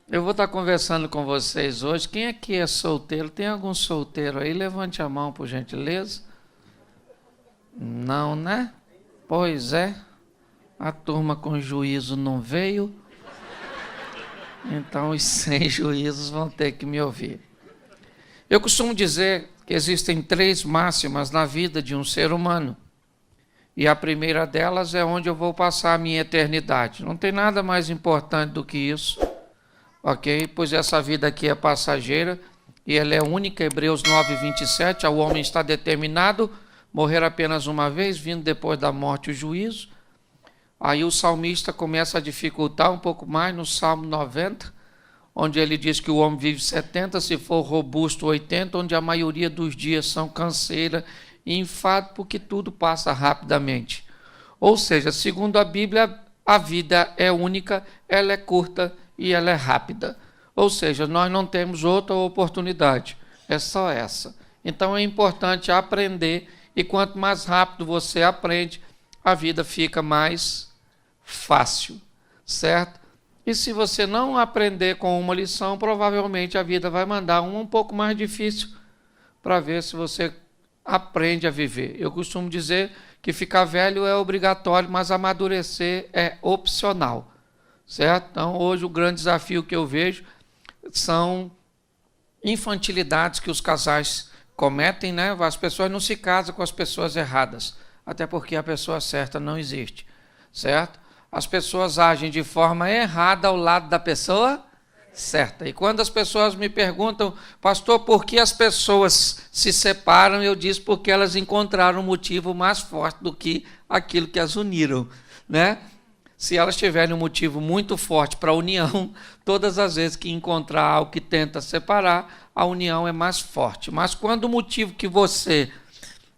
Eu vou estar conversando com vocês hoje. Quem aqui é solteiro? Tem algum solteiro aí? Levante a mão, por gentileza. Não, né? Pois é. A turma com juízo não veio. Então os sem juízos vão ter que me ouvir. Eu costumo dizer que existem 3 máximas na vida de um ser humano. E a primeira delas é onde eu vou passar a minha eternidade. Não tem nada mais importante do que isso. Ok? Pois essa vida aqui é passageira e ela é única. Hebreus 9:27, o homem está determinado morrer apenas uma vez, vindo depois da morte o juízo. Aí o salmista começa a dificultar um pouco mais no Salmo 90, onde ele diz que o homem vive 70, se for robusto 80, onde a maioria dos dias são canseira e enfado, porque tudo passa rapidamente. Ou seja, segundo a Bíblia, a vida é única, ela é curta e ela é rápida. Ou seja, nós não temos outra oportunidade, é só essa. Então é importante aprender, e quanto mais rápido você aprende, a vida fica mais fácil, certo? E se você não aprender com uma lição, provavelmente a vida vai mandar uma um pouco mais difícil para ver se você aprende a viver. Eu costumo dizer que ficar velho é obrigatório, mas amadurecer é opcional, certo? Então, hoje o grande desafio que eu vejo são infantilidades que os casais cometem, né? As pessoas não se casam com as pessoas erradas, até porque a pessoa certa não existe, certo? As pessoas agem de forma errada ao lado da pessoa certa. E quando as pessoas me perguntam, pastor, por que as pessoas se separam? Eu digo porque elas encontraram um motivo mais forte do que aquilo que as uniram, né? Se elas tiverem um motivo muito forte para a união, todas as vezes que encontrar algo que tenta separar, a união é mais forte. Mas quando o motivo que você,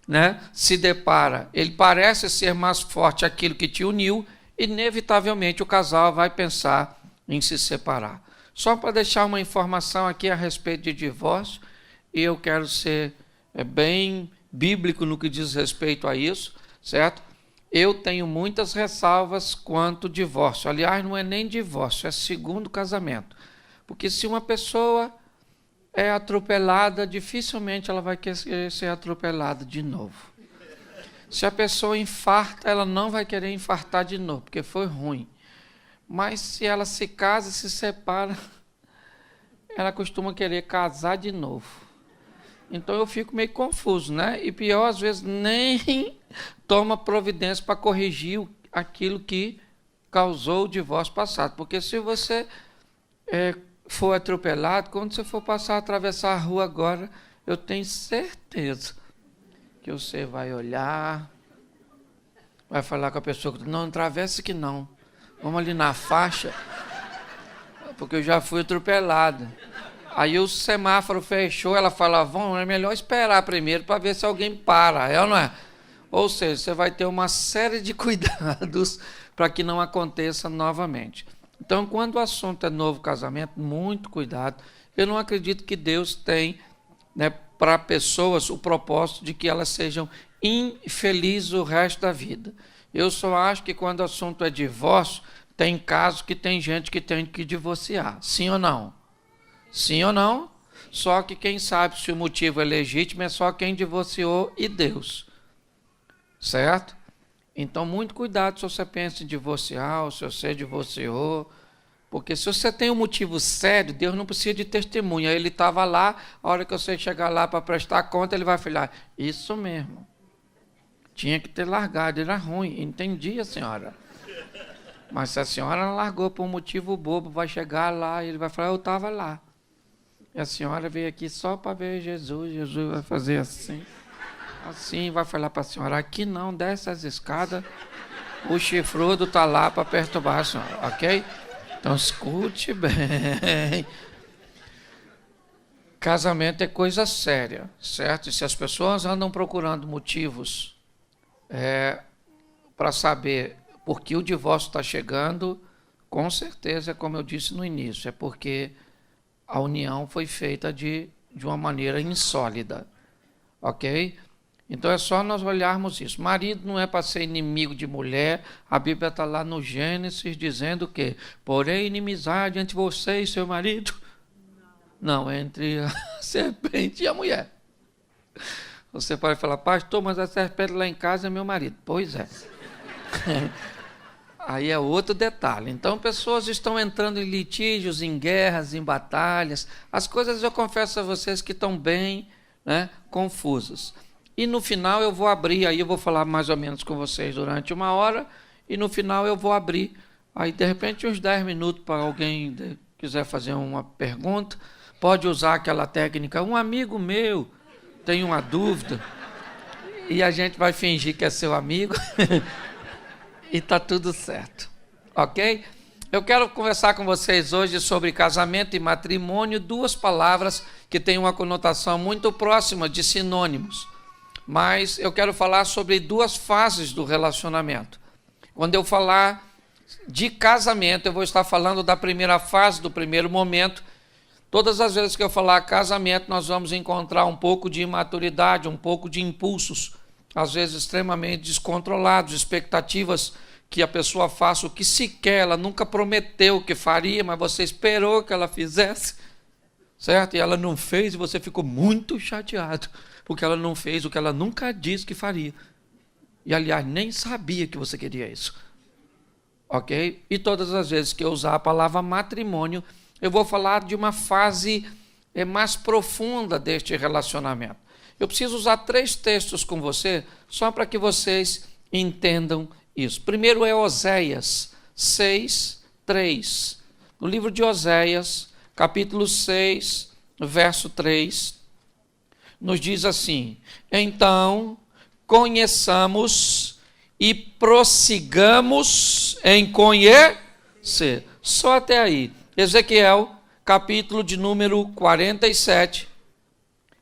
né, se depara, ele parece ser mais forte aquilo que te uniu, inevitavelmente o casal vai pensar em se separar. Só para deixar uma informação aqui a respeito de divórcio, e eu quero ser bem bíblico no que diz respeito a isso, certo? Eu tenho muitas ressalvas quanto ao divórcio. Aliás, não é nem divórcio, é segundo casamento. Porque se uma pessoa é atropelada, dificilmente ela vai querer ser atropelada de novo. Se a pessoa infarta, ela não vai querer infartar de novo, porque foi ruim. Mas se ela se casa, se separa, ela costuma querer casar de novo. Então eu fico meio confuso, né? E pior, às vezes, nem toma providência para corrigir aquilo que causou o divórcio passado. Porque se você for atropelado, quando você for passar a atravessar a rua agora, eu tenho certeza que você vai olhar, vai falar com a pessoa, não atravessa que não, vamos ali na faixa, porque eu já fui atropelado. Aí o semáforo fechou, ela fala, vamos, é melhor esperar primeiro para ver se alguém para, é ou não é? Ou seja, você vai ter uma série de cuidados para que não aconteça novamente. Então, quando o assunto é novo casamento, muito cuidado. Eu não acredito que Deus tem, né, para pessoas o propósito de que elas sejam infelizes o resto da vida. Eu só acho que quando o assunto é divórcio, tem casos que tem gente que tem que divorciar. Sim ou não? Sim ou não? Só que quem sabe se o motivo é legítimo é só quem divorciou e Deus. Certo? Então, muito cuidado se você pensa em divorciar, ou se você divorciou. Porque se você tem um motivo sério, Deus não precisa de testemunha. Ele estava lá, a hora que você chegar lá para prestar conta, ele vai falar, isso mesmo. Tinha que ter largado, era ruim. Entendi, a senhora. Mas se a senhora não largou por um motivo bobo, vai chegar lá e ele vai falar, eu estava lá. E a senhora veio aqui só para ver Jesus. Jesus vai fazer assim. Assim, vai falar para a senhora, aqui não, desce as escadas. O chifrudo está lá para perturbar a senhora, ok? Então, escute bem. Casamento é coisa séria, certo? E se as pessoas andam procurando motivos para saber por que o divórcio está chegando, com certeza, como eu disse no início, é porque a união foi feita de uma maneira insólida, ok? Então é só nós olharmos isso. Marido não é para ser inimigo de mulher. A Bíblia está lá no Gênesis dizendo o quê? Porém, inimizade entre você e seu marido. Não, entre a serpente e a mulher. Você pode falar, pastor, mas a serpente lá em casa é meu marido. Pois é. Aí é outro detalhe. Então, pessoas estão entrando em litígios, em guerras, em batalhas. As coisas, eu confesso a vocês, que estão bem, né, confusas. E no final eu vou abrir, aí eu vou falar mais ou menos com vocês durante 1 hora, e no final eu vou abrir, aí de repente uns 10 minutos para alguém quiser fazer uma pergunta, pode usar aquela técnica, um amigo meu tem uma dúvida, e a gente vai fingir que é seu amigo, e está tudo certo, ok? Eu quero conversar com vocês hoje sobre casamento e matrimônio, 2 palavras que têm uma conotação muito próxima de sinônimos. Mas eu quero falar sobre 2 fases do relacionamento. Quando eu falar de casamento, eu vou estar falando da primeira fase, do primeiro momento. Todas as vezes que eu falar casamento, nós vamos encontrar um pouco de imaturidade, um pouco de impulsos, às vezes extremamente descontrolados, expectativas que a pessoa faça o que sequer ela nunca prometeu que faria, mas você esperou que ela fizesse, certo? E ela não fez e você ficou muito chateado, porque ela não fez o que ela nunca disse que faria. E, aliás, nem sabia que você queria isso. Ok? E todas as vezes que eu usar a palavra matrimônio, eu vou falar de uma fase mais profunda deste relacionamento. Eu preciso usar 3 textos com você, só para que vocês entendam isso. Primeiro é Oséias 6, 3. No livro de Oséias, capítulo 6, verso 3, nos diz assim: então conheçamos e prossigamos em conhecer. Só até aí. Ezequiel, capítulo de número 47.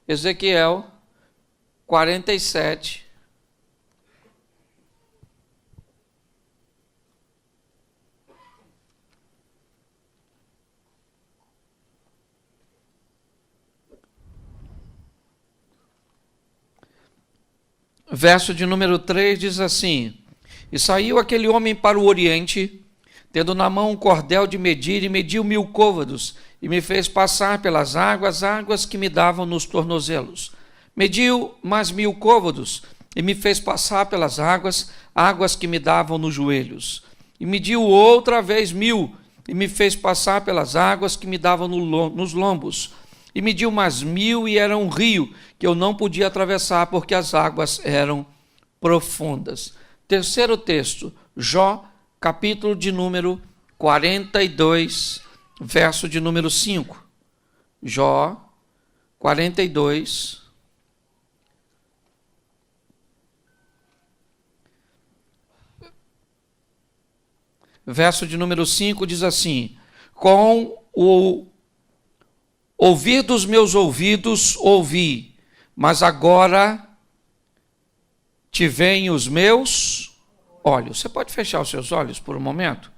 Ezequiel 47. Verso de número 3 diz assim: e saiu aquele homem para o oriente, tendo na mão um cordel de medir, e mediu 1000 côvados, e me fez passar pelas águas que me davam nos tornozelos. Mediu mais 1000 côvados, e me fez passar pelas águas que me davam nos joelhos. E mediu outra vez 1000, e me fez passar pelas águas que me davam nos lombos. E mediu mais 1000, e era um rio que eu não podia atravessar, porque as águas eram profundas. Terceiro texto, Jó, capítulo de número 42, verso de número 5. Jó 42, verso de número 5 diz assim: com o ouvir dos meus ouvidos ouvi, mas agora te veem os meus olhos. Você pode fechar os seus olhos por um momento?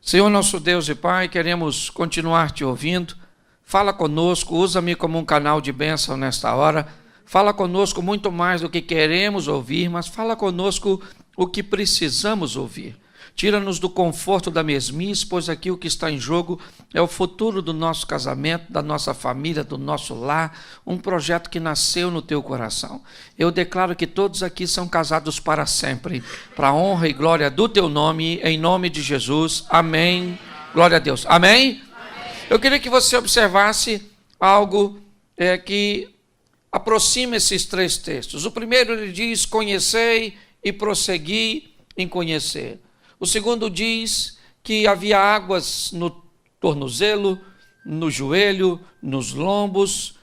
Senhor nosso Deus e Pai, queremos continuar te ouvindo. Fala conosco, usa-me como um canal de bênção nesta hora. Fala conosco muito mais do que queremos ouvir, mas fala conosco o que precisamos ouvir. Tira-nos do conforto da mesmice, pois aqui o que está em jogo é o futuro do nosso casamento, da nossa família, do nosso lar, um projeto que nasceu no teu coração. Eu declaro que todos aqui são casados para sempre, para a honra e glória do teu nome, em nome de Jesus. Amém. Glória a Deus. Amém? Eu queria que você observasse algo que aproxima esses 3 textos. O primeiro ele diz: conhecei e prossegui em conhecer. O segundo diz que havia águas no tornozelo, no joelho, nos lombos.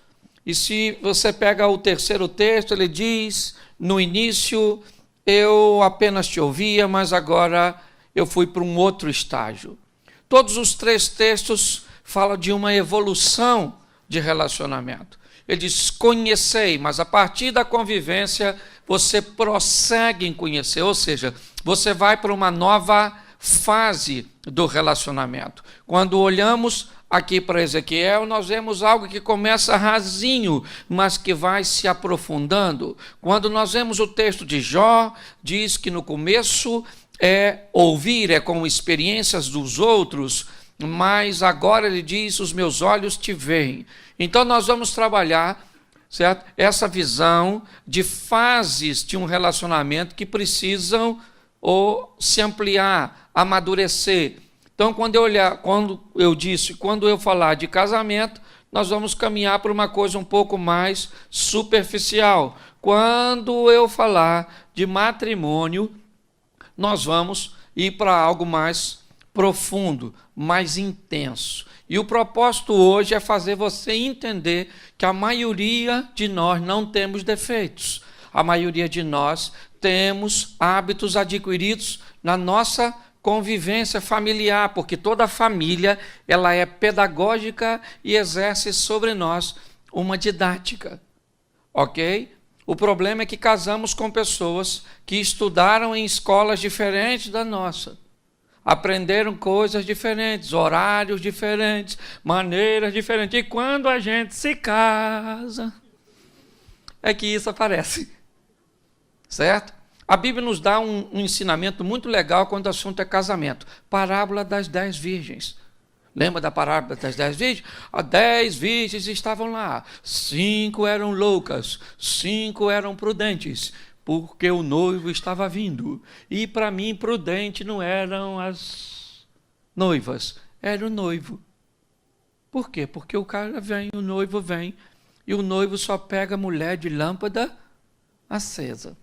E se você pega o terceiro texto, ele diz: no início eu apenas te ouvia, mas agora eu fui para um outro estágio. Todos os 3 textos falam de uma evolução de relacionamento. Ele diz: conhecei, mas a partir da convivência você prossegue em conhecer, ou seja, você vai para uma nova fase do relacionamento. Quando olhamos aqui para Ezequiel, nós vemos algo que começa rasinho, mas que vai se aprofundando. Quando nós vemos o texto de Jó, diz que no começo ouvir, é com experiências dos outros, mas agora ele diz, os meus olhos te veem. Então nós vamos trabalhar, certo? Essa visão de fases de um relacionamento que precisam se ampliar, amadurecer. Então, quando eu falar de casamento, nós vamos caminhar para uma coisa um pouco mais superficial. Quando eu falar de matrimônio, nós vamos ir para algo mais profundo, mais intenso. E o propósito hoje é fazer você entender que a maioria de nós não temos defeitos. A maioria de nós temos hábitos adquiridos na nossa convivência familiar, porque toda família ela é pedagógica e exerce sobre nós uma didática, ok? O problema é que casamos com pessoas que estudaram em escolas diferentes da nossa, aprenderam coisas diferentes, horários diferentes, maneiras diferentes, e quando a gente se casa, é que isso aparece, certo? A Bíblia nos dá um ensinamento muito legal quando o assunto é casamento. Parábola das 10 virgens. Lembra da parábola das 10 virgens? As 10 virgens estavam lá. 5 eram loucas, 5 eram prudentes, porque o noivo estava vindo. E para mim, prudente não eram as noivas, era o noivo. Por quê? Porque o cara vem, o noivo vem, e o noivo só pega mulher de lâmpada acesa.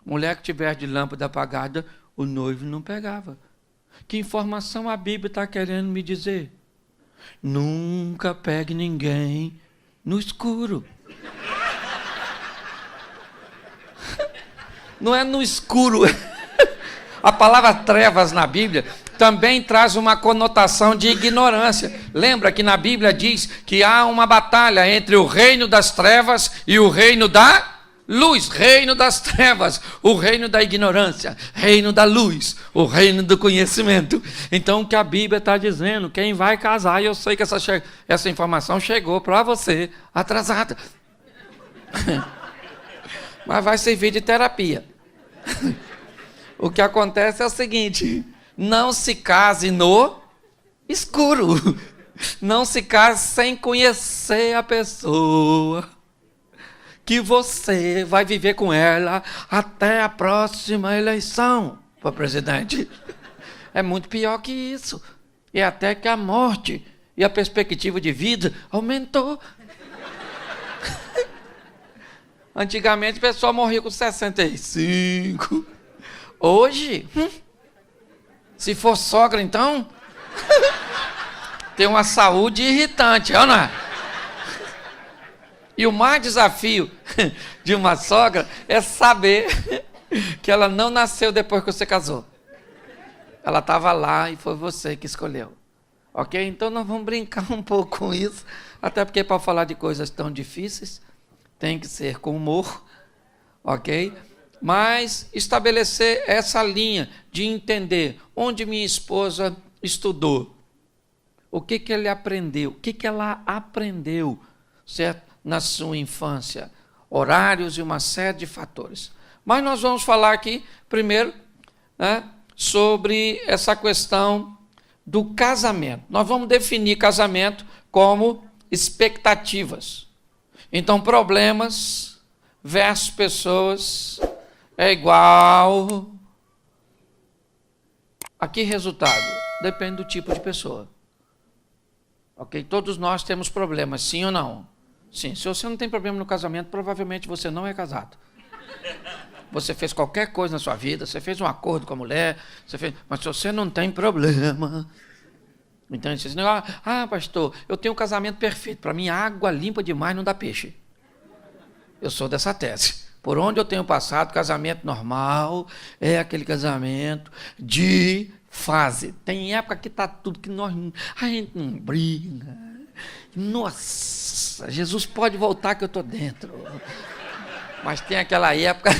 Mulher que tiver de lâmpada apagada, o noivo não pegava. Que informação a Bíblia está querendo me dizer? Nunca pegue ninguém no escuro. Não é no escuro. A palavra trevas na Bíblia também traz uma conotação de ignorância. Lembra que na Bíblia diz que há uma batalha entre o reino das trevas e o reino da luz, reino das trevas, o reino da ignorância, reino da luz, o reino do conhecimento. Então o que a Bíblia está dizendo, quem vai casar, e eu sei que essa informação chegou para você atrasada, mas vai servir de terapia. O que acontece é o seguinte, não se case no escuro, não se case sem conhecer a pessoa, que você vai viver com ela até a próxima eleição para presidente. É muito pior que isso. E até que a morte e a perspectiva de vida aumentou. Antigamente a pessoa morria com 65. Hoje, se for sogra então, tem uma saúde irritante, não é? E o maior desafio de uma sogra é saber que ela não nasceu depois que você casou. Ela estava lá e foi você que escolheu. Ok? Então nós vamos brincar um pouco com isso, até porque para falar de coisas tão difíceis, tem que ser com humor, ok? Mas estabelecer essa linha de entender onde minha esposa estudou, o que ele aprendeu, o que ela aprendeu, certo? Na sua infância, horários e uma série de fatores. Mas nós vamos falar aqui, primeiro, sobre essa questão do casamento. Nós vamos definir casamento como expectativas. Então, problemas versus pessoas é igual a que resultado? Depende do tipo de pessoa. Ok? Todos nós temos problemas, sim ou não? Sim, se você não tem problema no casamento, provavelmente você não é casado. Você fez qualquer coisa na sua vida, você fez um acordo com a mulher, mas se você não tem problema, então você diz, pastor, eu tenho um casamento perfeito, para mim água limpa demais não dá peixe. Eu sou dessa tese. Por onde eu tenho passado, casamento normal é aquele casamento de fase. Tem época que está tudo que a gente não briga. Nossa, Jesus pode voltar que eu estou dentro. Mas tem aquela época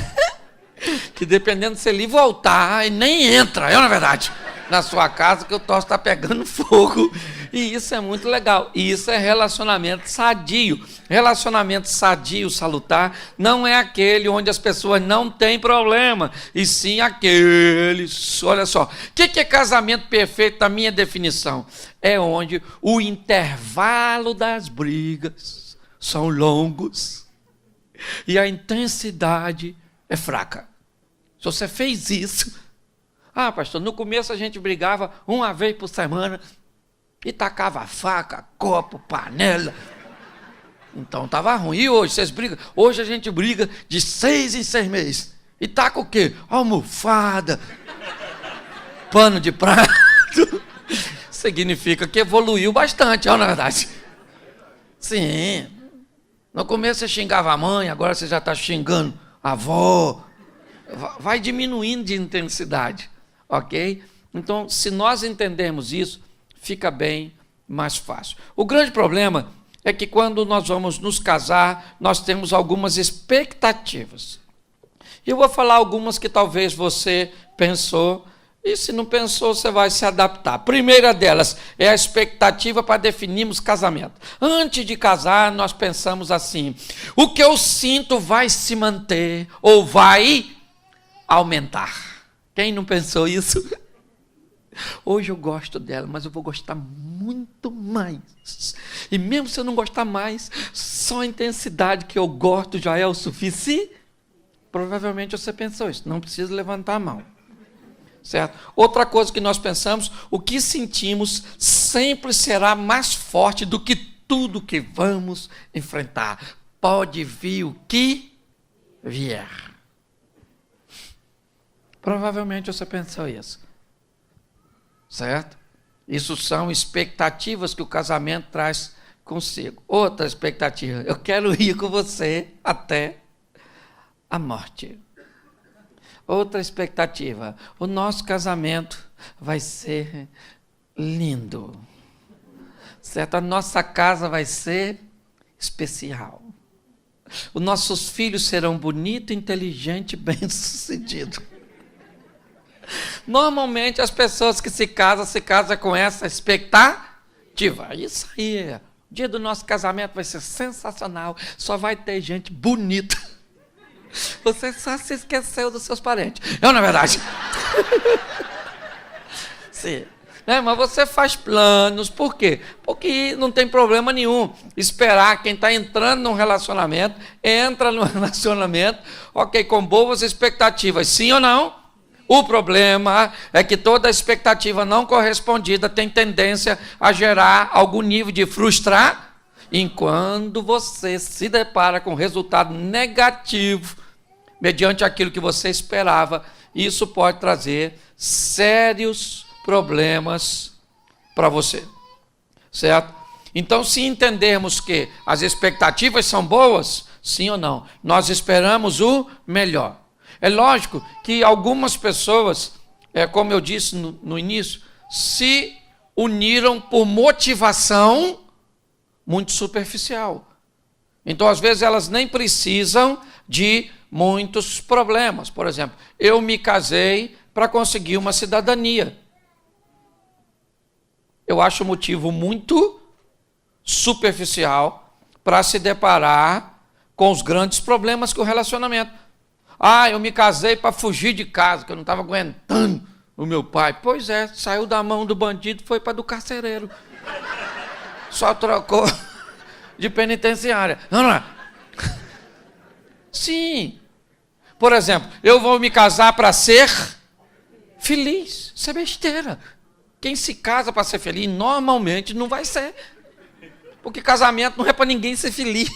Que dependendo se ele voltar, ele nem entra, na verdade, na sua casa, que o troço está pegando fogo. E isso é muito legal. E isso é relacionamento sadio. Relacionamento sadio, salutar, não é aquele onde as pessoas não têm problema, e sim aqueles. Olha só, o que é casamento perfeito na minha definição? É onde o intervalo das brigas são longos e a intensidade é fraca. Se você fez isso, pastor, no começo a gente brigava uma vez por semana e tacava faca, copo, panela. Então estava ruim. E hoje vocês brigam? Hoje a gente briga de 6 em 6 meses. E taca o quê? Almofada, pano de prato. Significa que evoluiu bastante, na verdade. Sim. No começo você xingava a mãe, agora você já está xingando a avó. Vai diminuindo de intensidade, ok? Então, se nós entendermos isso, fica bem mais fácil. O grande problema é que quando nós vamos nos casar, nós temos algumas expectativas. Eu vou falar algumas que talvez você pensou, e se não pensou, você vai se adaptar. A primeira delas é a expectativa para definirmos casamento. Antes de casar, nós pensamos assim: o que eu sinto vai se manter ou vai aumentar? Quem não pensou isso? Hoje eu gosto dela, mas eu vou gostar muito mais. E mesmo se eu não gostar mais, só a intensidade que eu gosto já é o suficiente. Provavelmente você pensou isso, não precisa levantar a mão. Certo? Outra coisa que nós pensamos, o que sentimos sempre será mais forte do que tudo que vamos enfrentar. Pode vir o que vier. Provavelmente você pensou isso. Certo? Isso são expectativas que o casamento traz consigo. Outra expectativa: eu quero ir com você até a morte. Outra expectativa: o nosso casamento vai ser lindo. Certo? A nossa casa vai ser especial. Os nossos filhos serão bonitos, inteligentes, bem-sucedidos. Normalmente as pessoas que se casam com essa expectativa. Isso aí, o dia do nosso casamento vai ser sensacional, só vai ter gente bonita. Você só se esqueceu dos seus parentes. Não é verdade? Sim. Mas você faz planos, por quê? Porque não tem problema nenhum esperar. Quem está entrando num relacionamento, entra no relacionamento, ok, com boas expectativas, sim ou não? O problema é que toda expectativa não correspondida tem tendência a gerar algum nível de frustração. Enquanto você se depara com resultado negativo, mediante aquilo que você esperava, isso pode trazer sérios problemas para você. Certo? Então, se entendermos que as expectativas são boas, sim ou não, nós esperamos o melhor. É lógico que algumas pessoas, como eu disse no início, se uniram por motivação muito superficial. Então, às vezes, elas nem precisam de muitos problemas. Por exemplo, eu me casei para conseguir uma cidadania. Eu acho um motivo muito superficial para se deparar com os grandes problemas que o relacionamento. Eu me casei para fugir de casa, que eu não estava aguentando o meu pai. Pois é, saiu da mão do bandido, foi para do carcereiro. Só trocou de penitenciária. Não é? Sim. Por exemplo, eu vou me casar para ser feliz. Isso é besteira. Quem se casa para ser feliz, normalmente não vai ser. Porque casamento não é para ninguém ser feliz.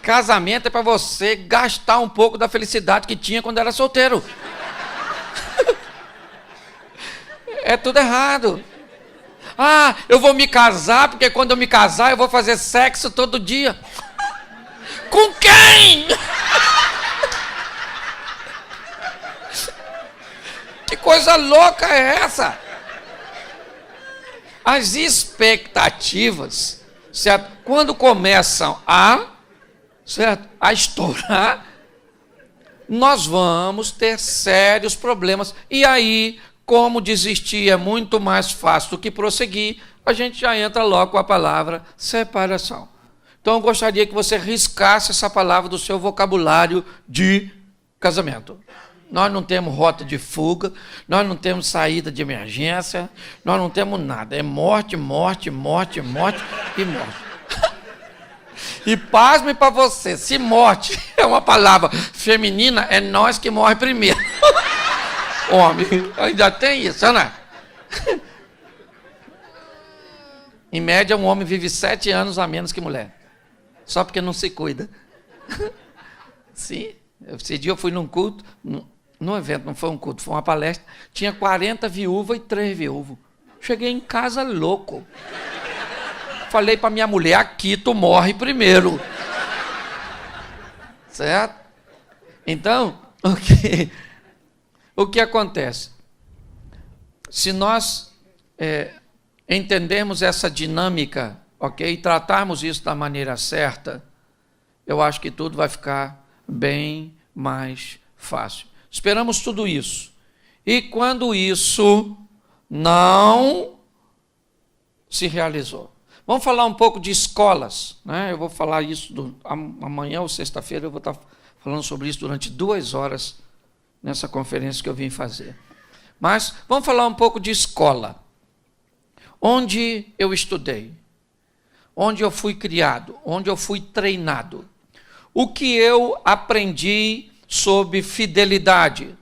Casamento é para você gastar um pouco da felicidade que tinha quando era solteiro. É tudo errado. Eu vou me casar, porque quando eu me casar eu vou fazer sexo todo dia. Com quem? Que coisa louca é essa? As expectativas, certo? Quando começam a estourar, nós vamos ter sérios problemas. E aí, como desistir é muito mais fácil do que prosseguir, a gente já entra logo com a palavra separação. Então, eu gostaria que você riscasse essa palavra do seu vocabulário de casamento. Nós não temos rota de fuga, nós não temos saída de emergência, nós não temos nada. É morte, morte, morte, morte e morte. E pasme para você, se morte é uma palavra feminina, é nós que morre primeiro. Homem, ainda tem isso, né? Em média, um homem vive 7 anos a menos que mulher. Só porque não se cuida. Sim, esse dia eu fui num culto, num evento, não foi um culto, foi uma palestra, tinha 40 viúvas e 3 viúvos. Cheguei em casa louco. Falei para minha mulher, aqui tu morre primeiro. Certo? Então, o que acontece? Se nós entendermos essa dinâmica, ok? E tratarmos isso da maneira certa, eu acho que tudo vai ficar bem mais fácil. Esperamos tudo isso. E quando isso não se realizou? Vamos falar um pouco de escolas, né? Eu vou falar isso amanhã ou sexta-feira, eu vou estar falando sobre isso durante 2 horas nessa conferência que eu vim fazer. Mas vamos falar um pouco de escola. Onde eu estudei, onde eu fui criado, onde eu fui treinado. O que eu aprendi sobre fidelidade,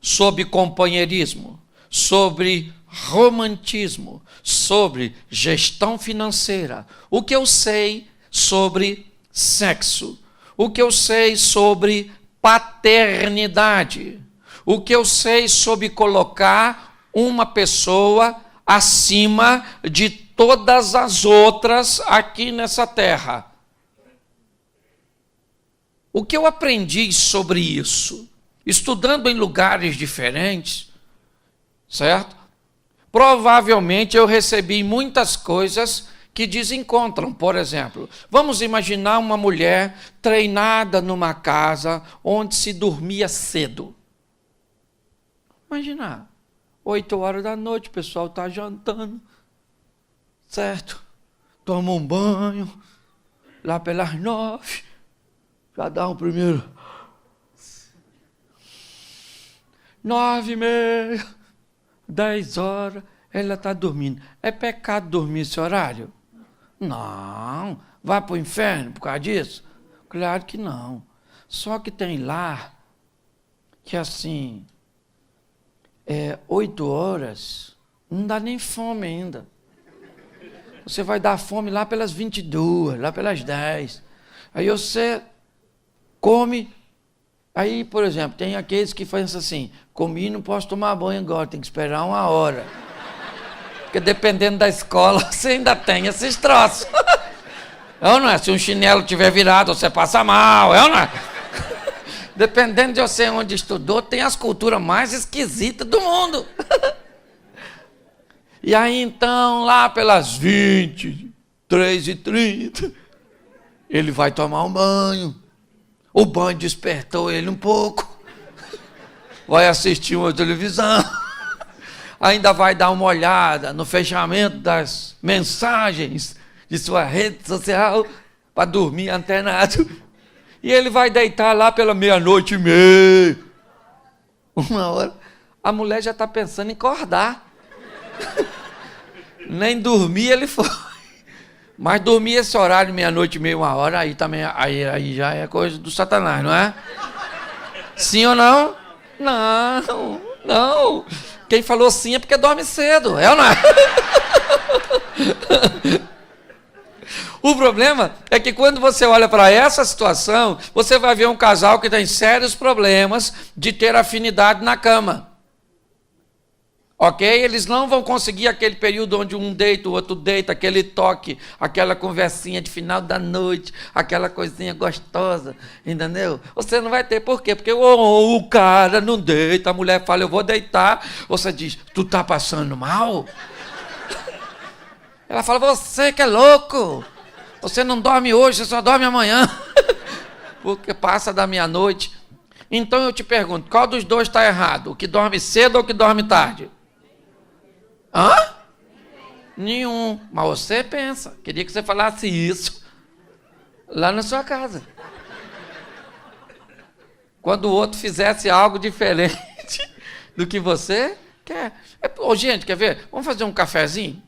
sobre companheirismo, sobre romantismo, sobre gestão financeira, o que eu sei sobre sexo, o que eu sei sobre paternidade, o que eu sei sobre colocar uma pessoa acima de todas as outras aqui nessa terra. O que eu aprendi sobre isso? Estudando em lugares diferentes, certo? Provavelmente eu recebi muitas coisas que desencontram. Por exemplo, vamos imaginar uma mulher treinada numa casa onde se dormia cedo. Imaginar, 8 horas da noite, o pessoal está jantando, certo? Toma um banho, lá pelas 9, já dá um primeiro 9h30, 10 horas, ela está dormindo. É pecado dormir esse horário? Não. Vai para o inferno por causa disso? Claro que não. Só que tem lá que assim, 8 horas, não dá nem fome ainda. Você vai dar fome lá pelas 22, lá pelas 10. Aí você come. Aí, por exemplo, tem aqueles que fazem assim, comi e não posso tomar banho agora, tem que esperar 1 hora. Porque dependendo da escola, você ainda tem esses troços. É ou não é? Se um chinelo tiver virado, você passa mal, é ou não é? Dependendo de você onde estudou, tem as culturas mais esquisitas do mundo. E aí, então, lá pelas 23h30, ele vai tomar um banho. O banho despertou ele um pouco. Vai assistir uma televisão. Ainda vai dar uma olhada no fechamento das mensagens de sua rede social para dormir antenado. E ele vai deitar lá pela 00:30. 1h. A mulher já está pensando em acordar. Nem dormir ele foi. Mas dormir esse horário, 00:30, 1h, aí também aí já é coisa do Satanás, não é? Sim ou não? Não, não. Quem falou sim é porque dorme cedo, é ou não é? O problema é que quando você olha para essa situação, você vai ver um casal que tem sérios problemas de ter afinidade na cama. Ok? Eles não vão conseguir aquele período onde um deita, o outro deita, aquele toque, aquela conversinha de final da noite, aquela coisinha gostosa, entendeu? Você não vai ter, por quê? Porque o cara não deita, a mulher fala, eu vou deitar, você diz, tu tá passando mal? Ela fala, você que é louco, você não dorme hoje, você só dorme amanhã, porque passa da 00:00. Então eu te pergunto, qual dos dois está errado? O que dorme cedo ou o que dorme tarde? Hã? Nenhum. Mas você pensa. Queria que você falasse isso lá na sua casa. Quando o outro fizesse algo diferente do que você quer. Gente, quer ver? Vamos fazer um cafezinho?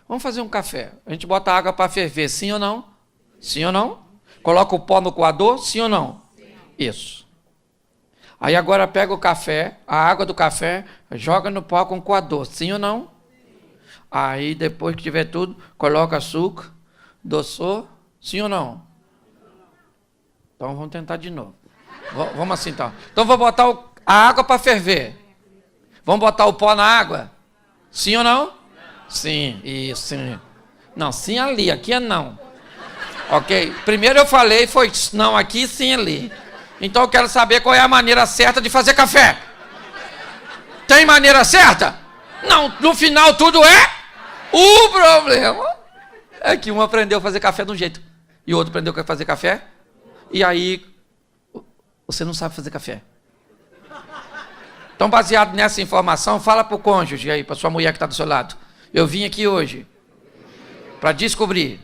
Vamos fazer um café. A gente bota água para ferver, sim ou não? Sim ou não? Coloca o pó no coador, sim ou não? Sim. Isso. Aí agora pega o café, a água do café, joga no pó com o coador, sim ou não? Aí depois que tiver tudo, coloca açúcar, adoçou, sim ou não? Então vamos tentar de novo. Vamos assim então. Então vou botar a água para ferver. Vamos botar o pó na água? Sim ou não? Sim, isso, sim. Não, sim ali, aqui é não. Ok? Primeiro eu falei, foi não aqui, sim ali. Então eu quero saber qual é a maneira certa de fazer café. Tem maneira certa? Não, no final tudo é. O problema é que um aprendeu a fazer café de um jeito e o outro aprendeu a fazer café. E aí você não sabe fazer café. Então, baseado nessa informação, fala para o cônjuge aí, para sua mulher que está do seu lado. Eu vim aqui hoje para descobrir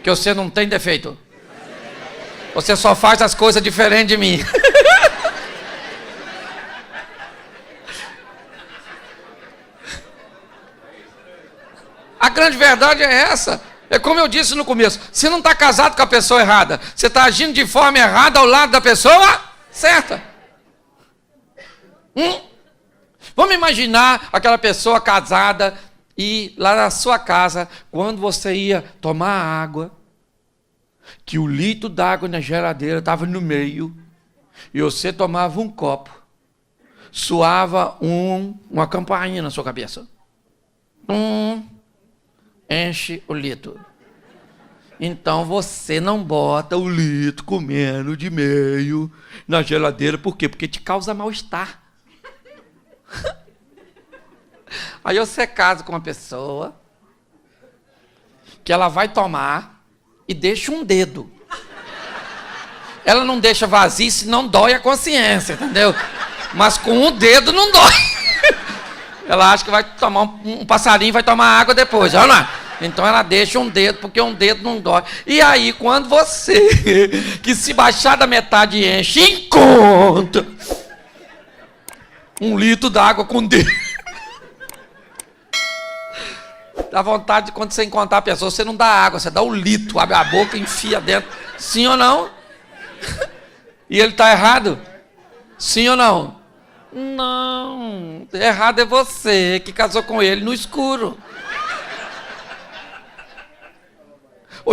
que você não tem defeito. Você só faz as coisas diferentes de mim. A grande verdade é essa. É como eu disse no começo. Você não está casado com a pessoa errada. Você está agindo de forma errada ao lado da pessoa certa. Vamos imaginar aquela pessoa casada e lá na sua casa, quando você ia tomar água, que o litro d'água na geladeira estava no meio, e você tomava um copo, soava uma campainha na sua cabeça. Enche o litro. Então você não bota o litro comendo de meio na geladeira. Por quê? Porque te causa mal-estar. Aí você casa com uma pessoa que ela vai tomar e deixa um dedo. Ela não deixa vazio, senão dói a consciência, entendeu? Mas com o dedo não dói. Ela acha que vai tomar um passarinho, vai tomar água depois, olha lá. Então ela deixa um dedo, porque um dedo não dói. E aí, quando você, que se baixar da metade enche, encontra um litro d'água com dedo. Dá vontade de, quando você encontrar a pessoa, você não dá água, você dá o litro, abre a boca e enfia dentro. Sim ou não? E ele está errado? Sim ou não? Não, errado é você que casou com ele no escuro.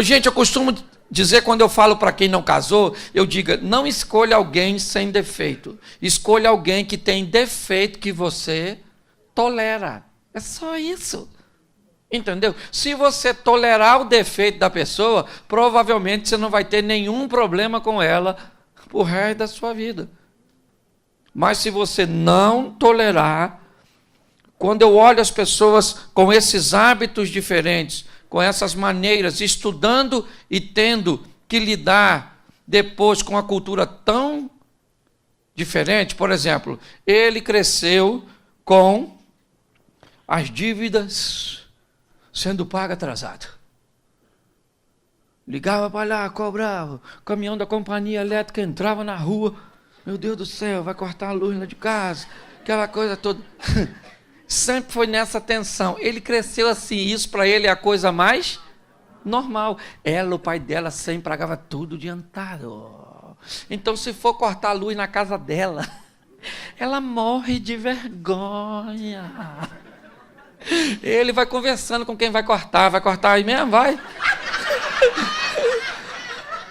Gente, eu costumo dizer, quando eu falo para quem não casou, eu digo, não escolha alguém sem defeito. Escolha alguém que tem defeito que você tolera. É só isso. Entendeu? Se você tolerar o defeito da pessoa, provavelmente você não vai ter nenhum problema com ela pro resto da sua vida. Mas se você não tolerar, quando eu olho as pessoas com esses hábitos diferentes, com essas maneiras, estudando e tendo que lidar depois com a cultura tão diferente, por exemplo, ele cresceu com as dívidas sendo pagas atrasado. Ligava para lá, cobrava, o caminhão da companhia elétrica entrava na rua, meu Deus do céu, vai cortar a luz lá de casa, aquela coisa toda. Sempre foi nessa tensão. Ele cresceu assim, isso para ele é a coisa mais normal. Ela, o pai dela, sempre pagava tudo adiantado. Então, se for cortar a luz na casa dela, ela morre de vergonha. Ele vai conversando com quem vai cortar aí mesmo, vai.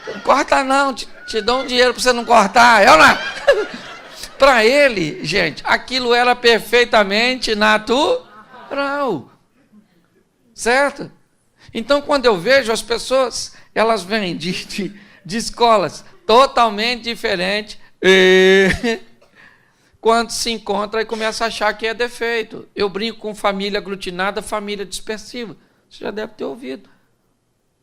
Não corta não, te dou um dinheiro para você não cortar, é ou não? Para ele, gente, aquilo era perfeitamente natural. Certo? Então, quando eu vejo as pessoas, elas vêm de escolas totalmente diferentes, e quando se encontra e começa a achar que é defeito. Eu brinco com família aglutinada, família dispersiva. Você já deve ter ouvido.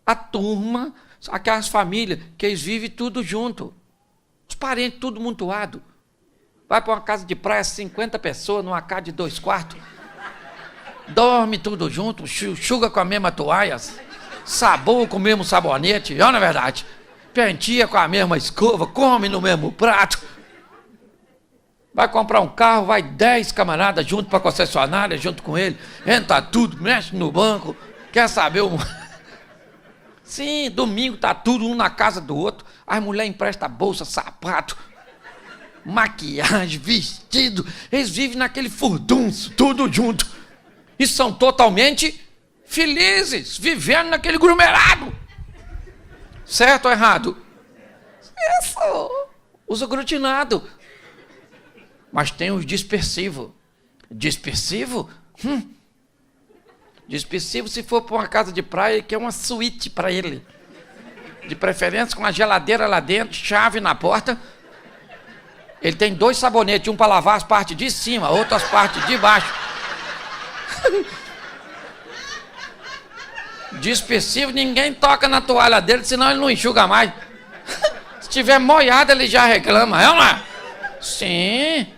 A turma, aquelas famílias que eles vivem tudo junto. Os parentes tudo amontoado. Vai para uma casa de praia, 50 pessoas, numa casa de 2 quartos. Dorme tudo junto, enxuga com a mesma toalha, sabão com o mesmo sabonete, não é verdade? Penteia com a mesma escova, come no mesmo prato. Vai comprar um carro, vai 10 camaradas junto para a concessionária, junto com ele, entra tudo, mexe no banco, quer saber o... Sim, domingo tá tudo um na casa do outro, as mulheres emprestam bolsa, sapato, maquiagem, vestido, eles vivem naquele furdunço, tudo junto, e são totalmente felizes, vivendo naquele aglomerado. Certo ou errado? Isso, os aglutinados. Mas tem os dispersivos. Dispersivo? Dispersivo, se for para uma casa de praia, ele quer uma suíte para ele. De preferência com a geladeira lá dentro, chave na porta. Ele tem 2 sabonetes, um para lavar as partes de cima, outro as partes de baixo. Dispersivo, ninguém toca na toalha dele, senão ele não enxuga mais. Se tiver molhado, ele já reclama, é ou não é? Sim.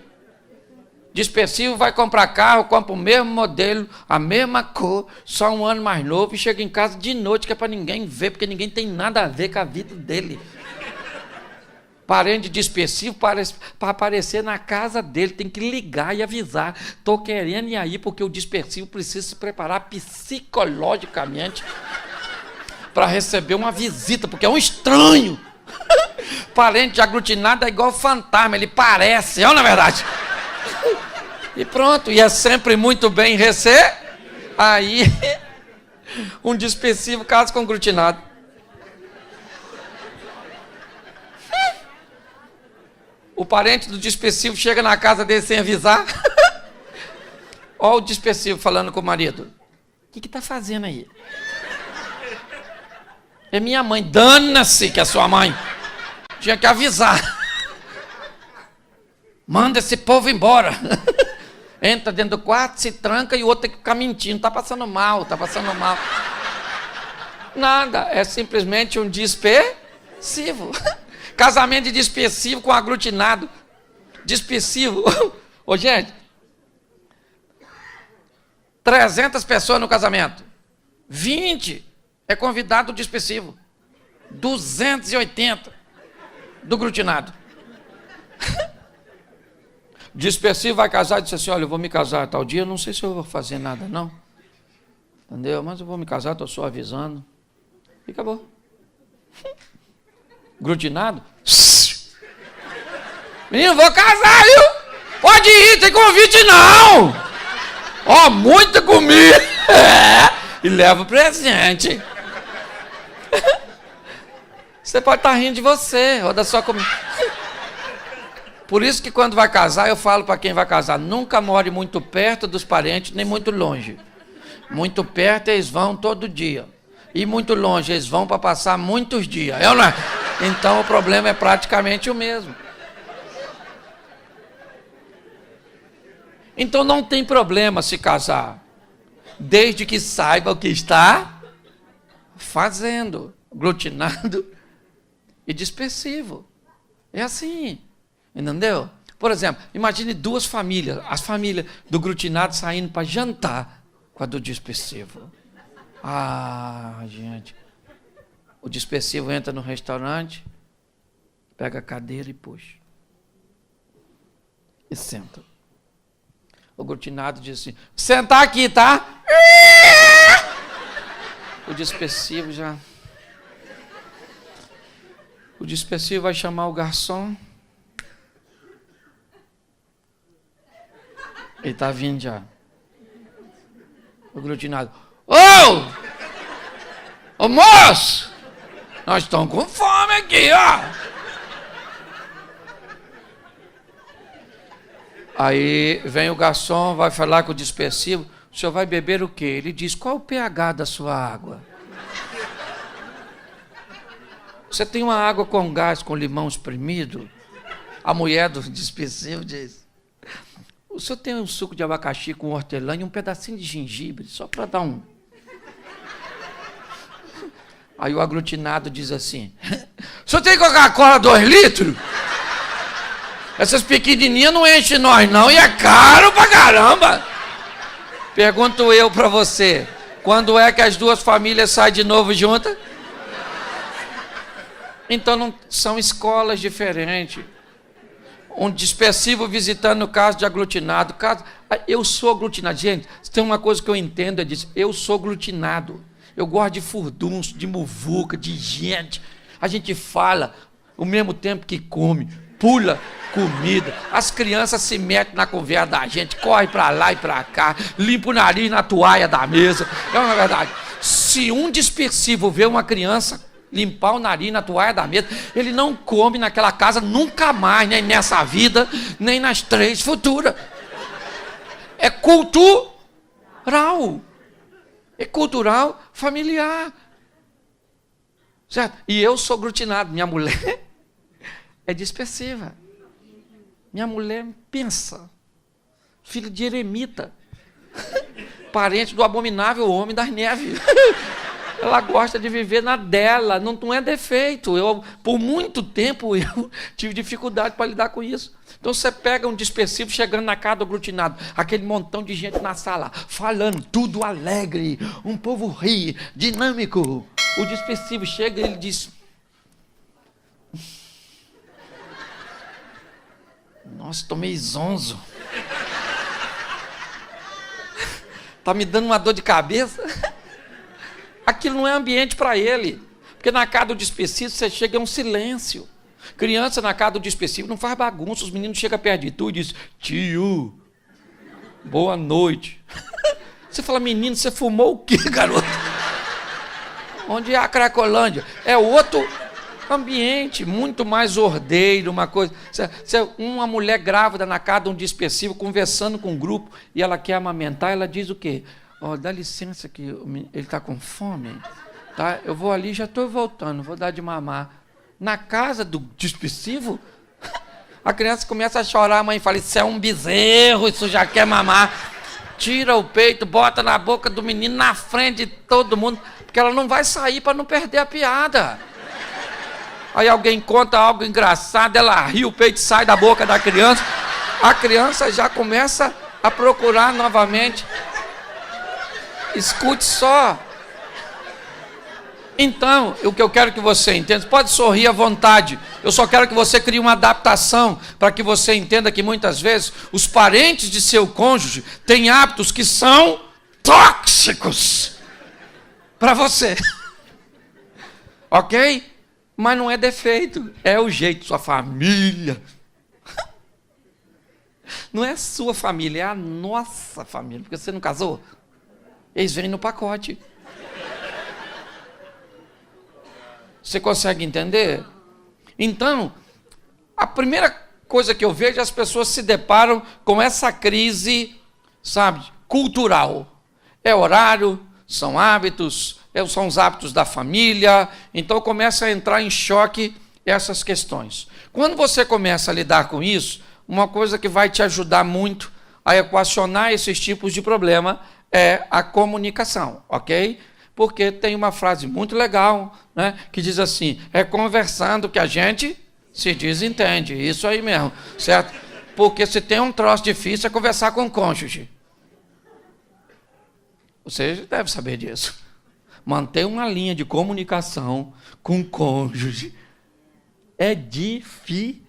Dispersivo vai comprar carro, compra o mesmo modelo, a mesma cor, só um ano mais novo e chega em casa de noite, que é para ninguém ver, porque ninguém tem nada a ver com a vida dele. Parente dispersivo, para aparecer na casa dele, tem que ligar e avisar. Estou querendo ir aí, porque o dispersivo precisa se preparar psicologicamente para receber uma visita, porque é um estranho. Parente aglutinado é igual fantasma, ele parece, não é verdade? E pronto, e é sempre muito bem recebido. Aí, um dispersivo casa com um aglutinado. O parente do dispersivo chega na casa dele sem avisar. Olha o dispersivo falando com o marido. O que está fazendo aí? É minha mãe. Dana-se que é sua mãe. Tinha que avisar. Manda esse povo embora. Entra dentro do quarto, se tranca e o outro tem que ficar mentindo. Está passando mal, está passando mal. Nada, é simplesmente um dispersivo. Casamento de dispersivo com aglutinado. Dispersivo. Ô, gente, 300 pessoas no casamento. 20 é convidado dispersivo. 280 do aglutinado. Dispersivo vai casar e diz assim, olha, eu vou me casar tal dia, eu não sei se eu vou fazer nada, não. Entendeu? Mas eu vou me casar, estou só avisando. E acabou. Aglutinado? Menino, vou casar, viu? Pode ir, tem convite não. Ó, muita comida. E leva o presente. Você pode estar rindo de você, ou da sua comida. Por isso que quando vai casar, eu falo para quem vai casar, nunca more muito perto dos parentes, nem muito longe. Muito perto eles vão todo dia. E muito longe eles vão para passar muitos dias. Eu não... Então o problema é praticamente o mesmo. Então não tem problema se casar, desde que saiba o que está fazendo. Aglutinado e dispersivo. É assim. Entendeu? Por exemplo, imagine 2 famílias, as famílias do aglutinado saindo para jantar com a do dispersivo. Ah, gente. O dispersivo entra no restaurante, pega a cadeira e puxa. E senta. O aglutinado diz assim, sentar aqui, tá? O dispersivo já... O dispersivo vai chamar o garçom. Ele está vindo já. O aglutinado. Ô moço! Nós estamos com fome aqui, ó. Aí vem o garçom, vai falar com o dispersivo. O senhor vai beber o quê? Ele diz, qual é o pH da sua água? Você tem uma água com gás, com limão espremido? A mulher do dispersivo diz, o senhor tem um suco de abacaxi com hortelã e um pedacinho de gengibre, só para dar um. Aí o aglutinado diz assim, o senhor tem Coca-Cola 2 litros? Essas pequenininhas não enchem nós não, e é caro pra caramba. Pergunto eu para você, quando é que as duas famílias saem de novo juntas? Então não são escolas diferentes. Um dispersivo visitando o caso de aglutinado. Eu sou aglutinado. Gente, tem uma coisa que eu entendo, é disso. Eu sou aglutinado. Eu gosto de furdunço, de muvuca, de gente. A gente fala ao mesmo tempo que come, pula comida. As crianças se metem na conversa da gente, corre para lá e para cá, limpa o nariz na toalha da mesa. É uma verdade. Se um dispersivo vê uma criança limpar o nariz na toalha da mesa, ele não come naquela casa nunca mais, nem nessa vida, nem nas 3 futuras. É cultural. É cultural familiar. Certo? E eu sou aglutinado. Minha mulher é dispersiva. Minha mulher pensa. Filho de eremita. Parente do abominável homem das neves. Ela gosta de viver na dela, não é defeito. Por muito tempo eu tive dificuldade para lidar com isso. Então você pega um dispersivo chegando na casa do aglutinado, aquele montão de gente na sala, falando, tudo alegre, um povo ri, dinâmico. O dispersivo chega e ele diz: nossa, tô meio zonzo. Tá me dando uma dor de cabeça. Aquilo não é ambiente para ele. Porque na casa do dispersivo você chega, é um silêncio. Criança na casa do dispersivo não faz bagunça. Os meninos chegam perto de tu e dizem: tio, boa noite. Você fala: menino, você fumou o quê, garoto? Onde é a Cracolândia? É outro ambiente, muito mais ordeiro, uma coisa. Uma mulher grávida na casa de um dispersivo, conversando com um grupo, e ela quer amamentar, ela diz o quê? Dá licença que ele está com fome, tá? Eu vou ali, já estou voltando, vou dar de mamar. Na casa do dispersivo, a criança começa a chorar, a mãe fala: isso é um bezerro, isso já quer mamar. Tira o peito, bota na boca do menino, na frente de todo mundo, porque ela não vai sair para não perder a piada. Aí alguém conta algo engraçado, ela ri, o peito sai da boca da criança, a criança já começa a procurar novamente. Escute só. Então, o que eu quero que você entenda, pode sorrir à vontade, eu só quero que você crie uma adaptação, para que você entenda que muitas vezes os parentes de seu cônjuge têm hábitos que são tóxicos para você. Ok? Mas não é defeito, é o jeito, sua família. Não é a sua família, é a nossa família, porque você não casou. Eles vêm no pacote. Você consegue entender? Então, a primeira coisa que eu vejo é as pessoas se deparam com essa crise, sabe, cultural. É horário, são hábitos, são os hábitos da família. Então começa a entrar em choque essas questões. Quando você começa a lidar com isso, uma coisa que vai te ajudar muito a equacionar esses tipos de problema é a comunicação, ok? Porque tem uma frase muito legal, né, que diz assim: é conversando que a gente se desentende. Isso aí mesmo, certo? Porque se tem um troço difícil é conversar com o cônjuge. Você deve saber disso. Manter uma linha de comunicação com o cônjuge é dificílima.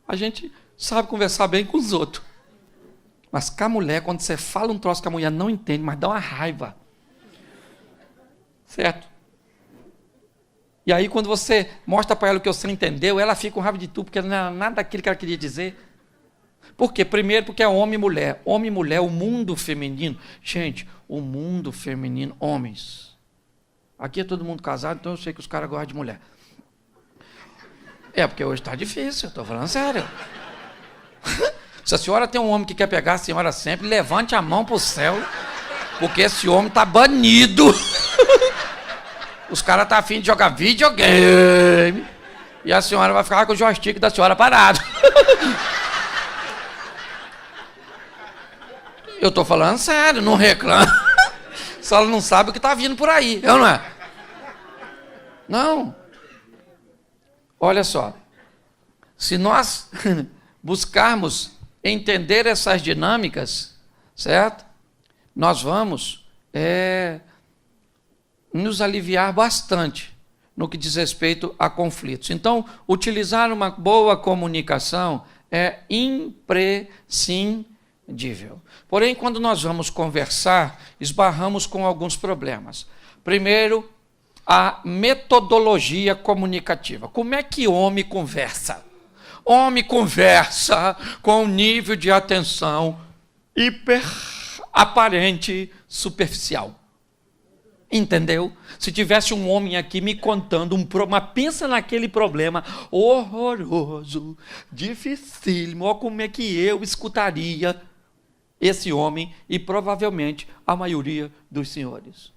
A gente sabe conversar bem com os outros. Mas com a mulher, quando você fala um troço que a mulher não entende, mas dá uma raiva. Certo? E aí, quando você mostra para ela o que você entendeu, ela fica com raiva de tu, porque não era nada daquilo que ela queria dizer. Por quê? Primeiro, porque é homem e mulher. Homem e mulher, o mundo feminino. Gente, o mundo feminino, homens. Aqui é todo mundo casado, então eu sei que os caras gostam de mulher. É, porque hoje está difícil, estou falando sério. Se a senhora tem um homem que quer pegar a senhora sempre, levante a mão para o céu, porque esse homem está banido. Os caras estão afim de jogar videogame, e a senhora vai ficar com o joystick da senhora parado. Eu estou falando sério, não reclamo. Só ela não sabe o que está vindo por aí, não é? Não. Olha só. Se nós buscarmos entender essas dinâmicas, certo? Nós vamos nos aliviar bastante no que diz respeito a conflitos. Então, utilizar uma boa comunicação é imprescindível. Porém, quando nós vamos conversar, esbarramos com alguns problemas. Primeiro, a metodologia comunicativa. Como é que homem conversa? Homem conversa com um nível de atenção hiper aparente, superficial. Entendeu? Se tivesse um homem aqui me contando um problema, pensa naquele problema horroroso, dificílimo, olha como é que eu escutaria esse homem e provavelmente a maioria dos senhores.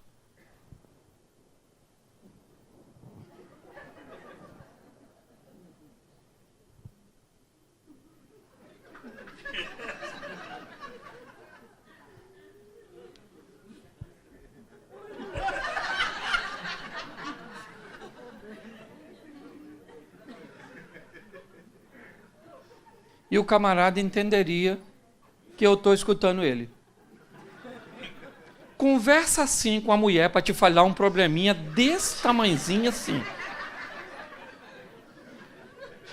E o camarada entenderia que eu estou escutando ele. Conversa assim com a mulher para te falar um probleminha desse tamanhozinho assim.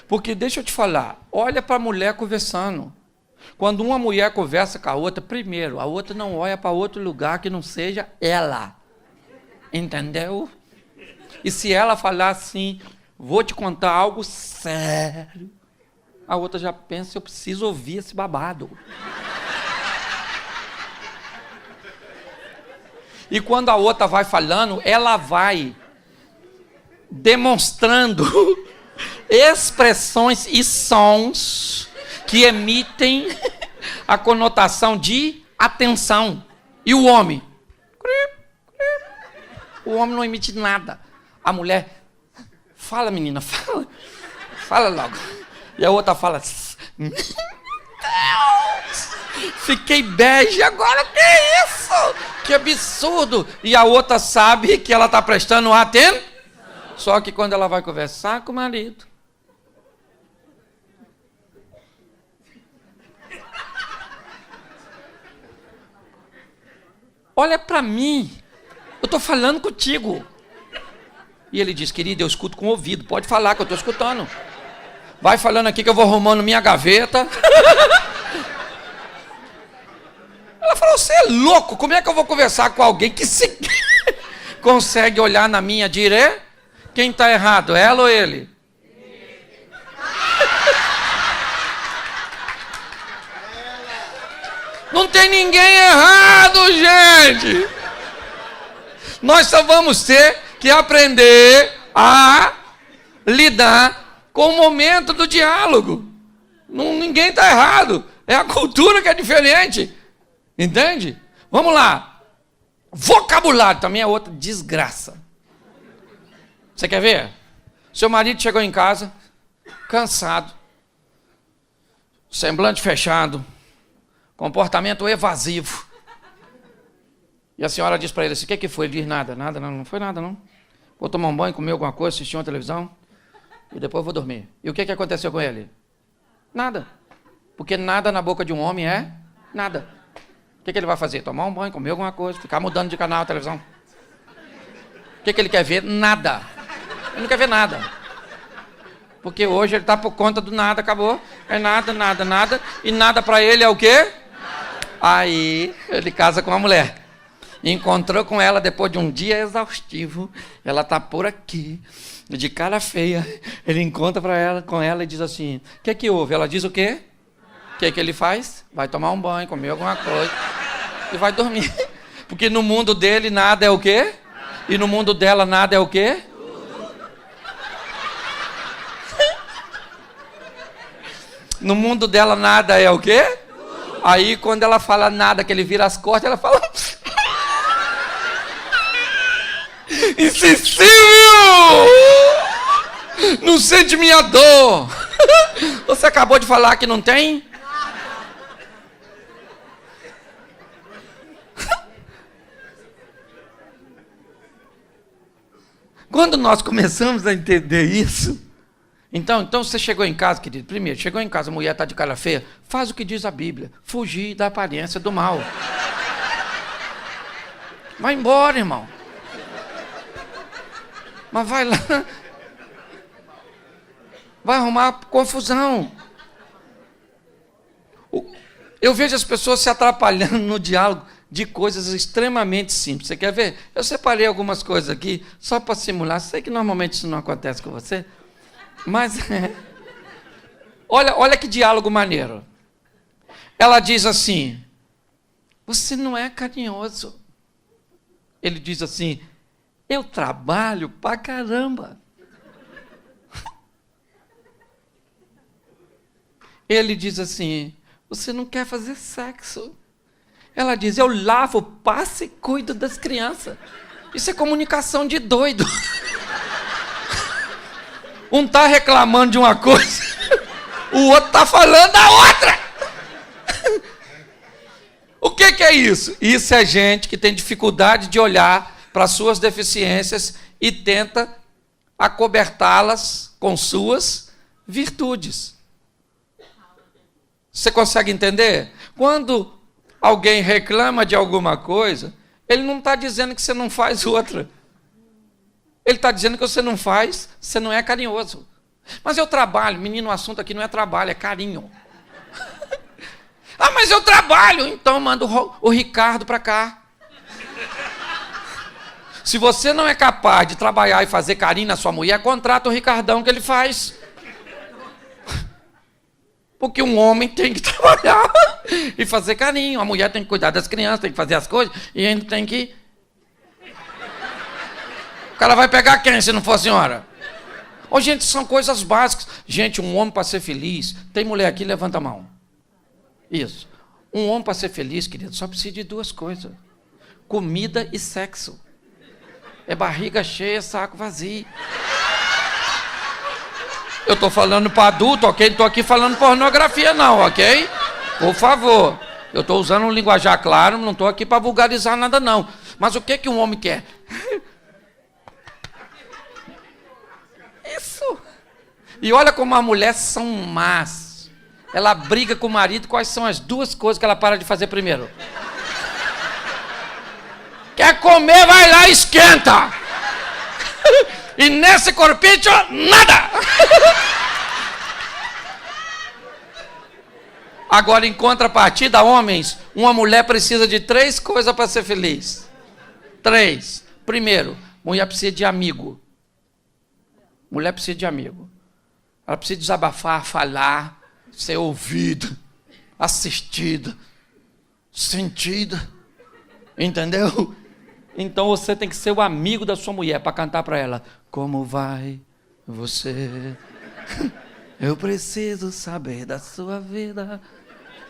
Porque deixa eu te falar, olha para a mulher conversando. Quando uma mulher conversa com a outra, primeiro, a outra não olha para outro lugar que não seja ela. Entendeu? E se ela falar assim, vou te contar algo sério, a outra já pensa, eu preciso ouvir esse babado. E quando a outra vai falando, ela vai demonstrando expressões e sons que emitem a conotação de atenção. E o homem? O homem não emite nada. A mulher, fala menina, fala. Fala logo. E a outra fala, meu Deus, fiquei bege, agora que é isso? Que absurdo. E a outra sabe que ela está prestando atenção. Só que quando ela vai conversar com o marido, olha para mim, eu estou falando contigo. E ele diz, querido, eu escuto com o ouvido, pode falar que eu estou escutando. Vai falando aqui que eu vou arrumando minha gaveta. Ela falou, você é louco, como é que eu vou conversar com alguém que se consegue olhar na minha direita? Quem está errado, ela ou ele? Não tem ninguém errado, gente. Nós só vamos ter que aprender a lidar com o momento do diálogo. Ninguém está errado. É a cultura que é diferente. Entende? Vamos lá. Vocabulário também é outra desgraça. Você quer ver? Seu marido chegou em casa, cansado, semblante fechado, comportamento evasivo. E a senhora diz para ele assim, o que foi? Ele diz, nada, não foi nada, não. Vou tomar um banho, comer alguma coisa, assistir uma televisão e depois vou dormir. E o que aconteceu com ele? Nada. Porque nada na boca de um homem é nada. O que ele vai fazer? Tomar um banho, comer alguma coisa, ficar mudando de canal a televisão. O que ele quer ver? Nada. Ele não quer ver nada. Porque hoje ele está por conta do nada, acabou. É nada, nada, nada. E nada para ele é o quê? Aí ele casa com uma mulher. Encontrou com ela depois de um dia exaustivo. Ela está por aqui, de cara feia. Ele encontra com ela e diz assim, o que houve? Ela diz o quê? O que ele faz? Vai tomar um banho, comer alguma coisa e vai dormir. Porque no mundo dele nada é o quê? E no mundo dela nada é o quê? No mundo dela nada é o quê? Aí quando ela fala nada, que ele vira as costas, ela fala... Insensível! Não sente minha dor! Você acabou de falar que não tem? Quando nós começamos a entender isso, Então você chegou em casa, querido, primeiro, chegou em casa, a mulher está de cara feia, faz o que diz a Bíblia, fugir da aparência do mal. Vai embora, irmão. Mas vai lá, vai arrumar confusão. Eu vejo as pessoas se atrapalhando no diálogo de coisas extremamente simples. Você quer ver? Eu separei algumas coisas aqui, só para simular. Sei que normalmente isso não acontece com você, mas olha que diálogo maneiro. Ela diz assim, você não é carinhoso. Ele diz assim, eu trabalho pra caramba. Ele diz assim, você não quer fazer sexo. Ela diz, eu lavo, passo e cuido das crianças. Isso é comunicação de doido. Um está reclamando de uma coisa, o outro está falando da outra. O que é isso? Isso é gente que tem dificuldade de olhar para as suas deficiências e tenta acobertá-las com suas virtudes. Você consegue entender? Quando alguém reclama de alguma coisa, ele não está dizendo que você não faz outra. Ele está dizendo que você não faz, você não é carinhoso. Mas eu trabalho, menino, o assunto aqui não é trabalho, é carinho. Ah, mas eu trabalho, então manda o Ricardo para cá. Se você não é capaz de trabalhar e fazer carinho na sua mulher, contrata o Ricardão que ele faz. Porque um homem tem que trabalhar e fazer carinho. A mulher tem que cuidar das crianças, tem que fazer as coisas e ainda tem que... O cara vai pegar quem se não for a senhora? Ô, gente, são coisas básicas. Gente, um homem para ser feliz... Tem mulher aqui, levanta a mão. Isso. Um homem para ser feliz, querido, só precisa de duas coisas. Comida e sexo. É barriga cheia, saco vazio. Eu estou falando para adulto, ok? Não estou aqui falando pornografia, não, ok? Por favor. Eu estou usando um linguajar claro, não estou aqui para vulgarizar nada, não. Mas o que um homem quer? Isso. E olha como a mulher são más. Ela briga com o marido, quais são as duas coisas que ela para de fazer primeiro? Quer comer, vai lá e esquenta. E nesse corpinho, nada. Agora, em contrapartida, homens, uma mulher precisa de 3 coisas para ser feliz. 3. Primeiro, mulher precisa de amigo. Mulher precisa de amigo. Ela precisa desabafar, falar, ser ouvida, assistida, sentida. Entendeu? Então você tem que ser o amigo da sua mulher para cantar para ela. Como vai você? Eu preciso saber da sua vida.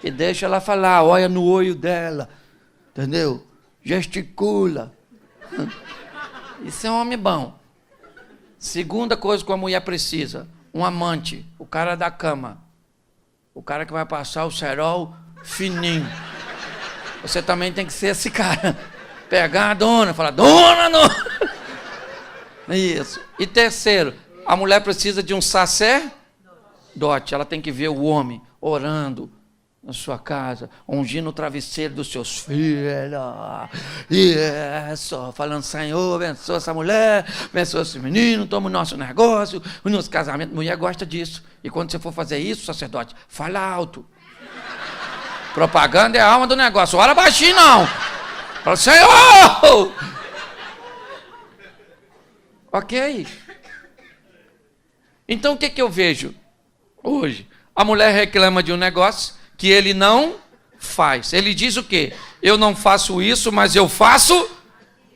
E deixa ela falar, olha no olho dela. Entendeu? Gesticula. Isso é um homem bom. Segunda coisa que a mulher precisa. Um amante. O cara da cama. O cara que vai passar o cerol fininho. Você também tem que ser esse cara. Pegar a dona, falar, dona, não. Isso. E terceiro, a mulher precisa de um sacerdote. Ela tem que ver o homem orando na sua casa, ungindo o travesseiro dos seus filhos. Isso. Falando, Senhor, abençoa essa mulher, abençoa esse menino, toma o nosso negócio, o nosso casamento. Mulher gosta disso. E quando você for fazer isso, sacerdote, fala alto. Propaganda é a alma do negócio. Ora baixinho, não. Fala, Senhor! Ok? Então, o que eu vejo hoje? A mulher reclama de um negócio que ele não faz. Ele diz o quê? Eu não faço isso, mas eu faço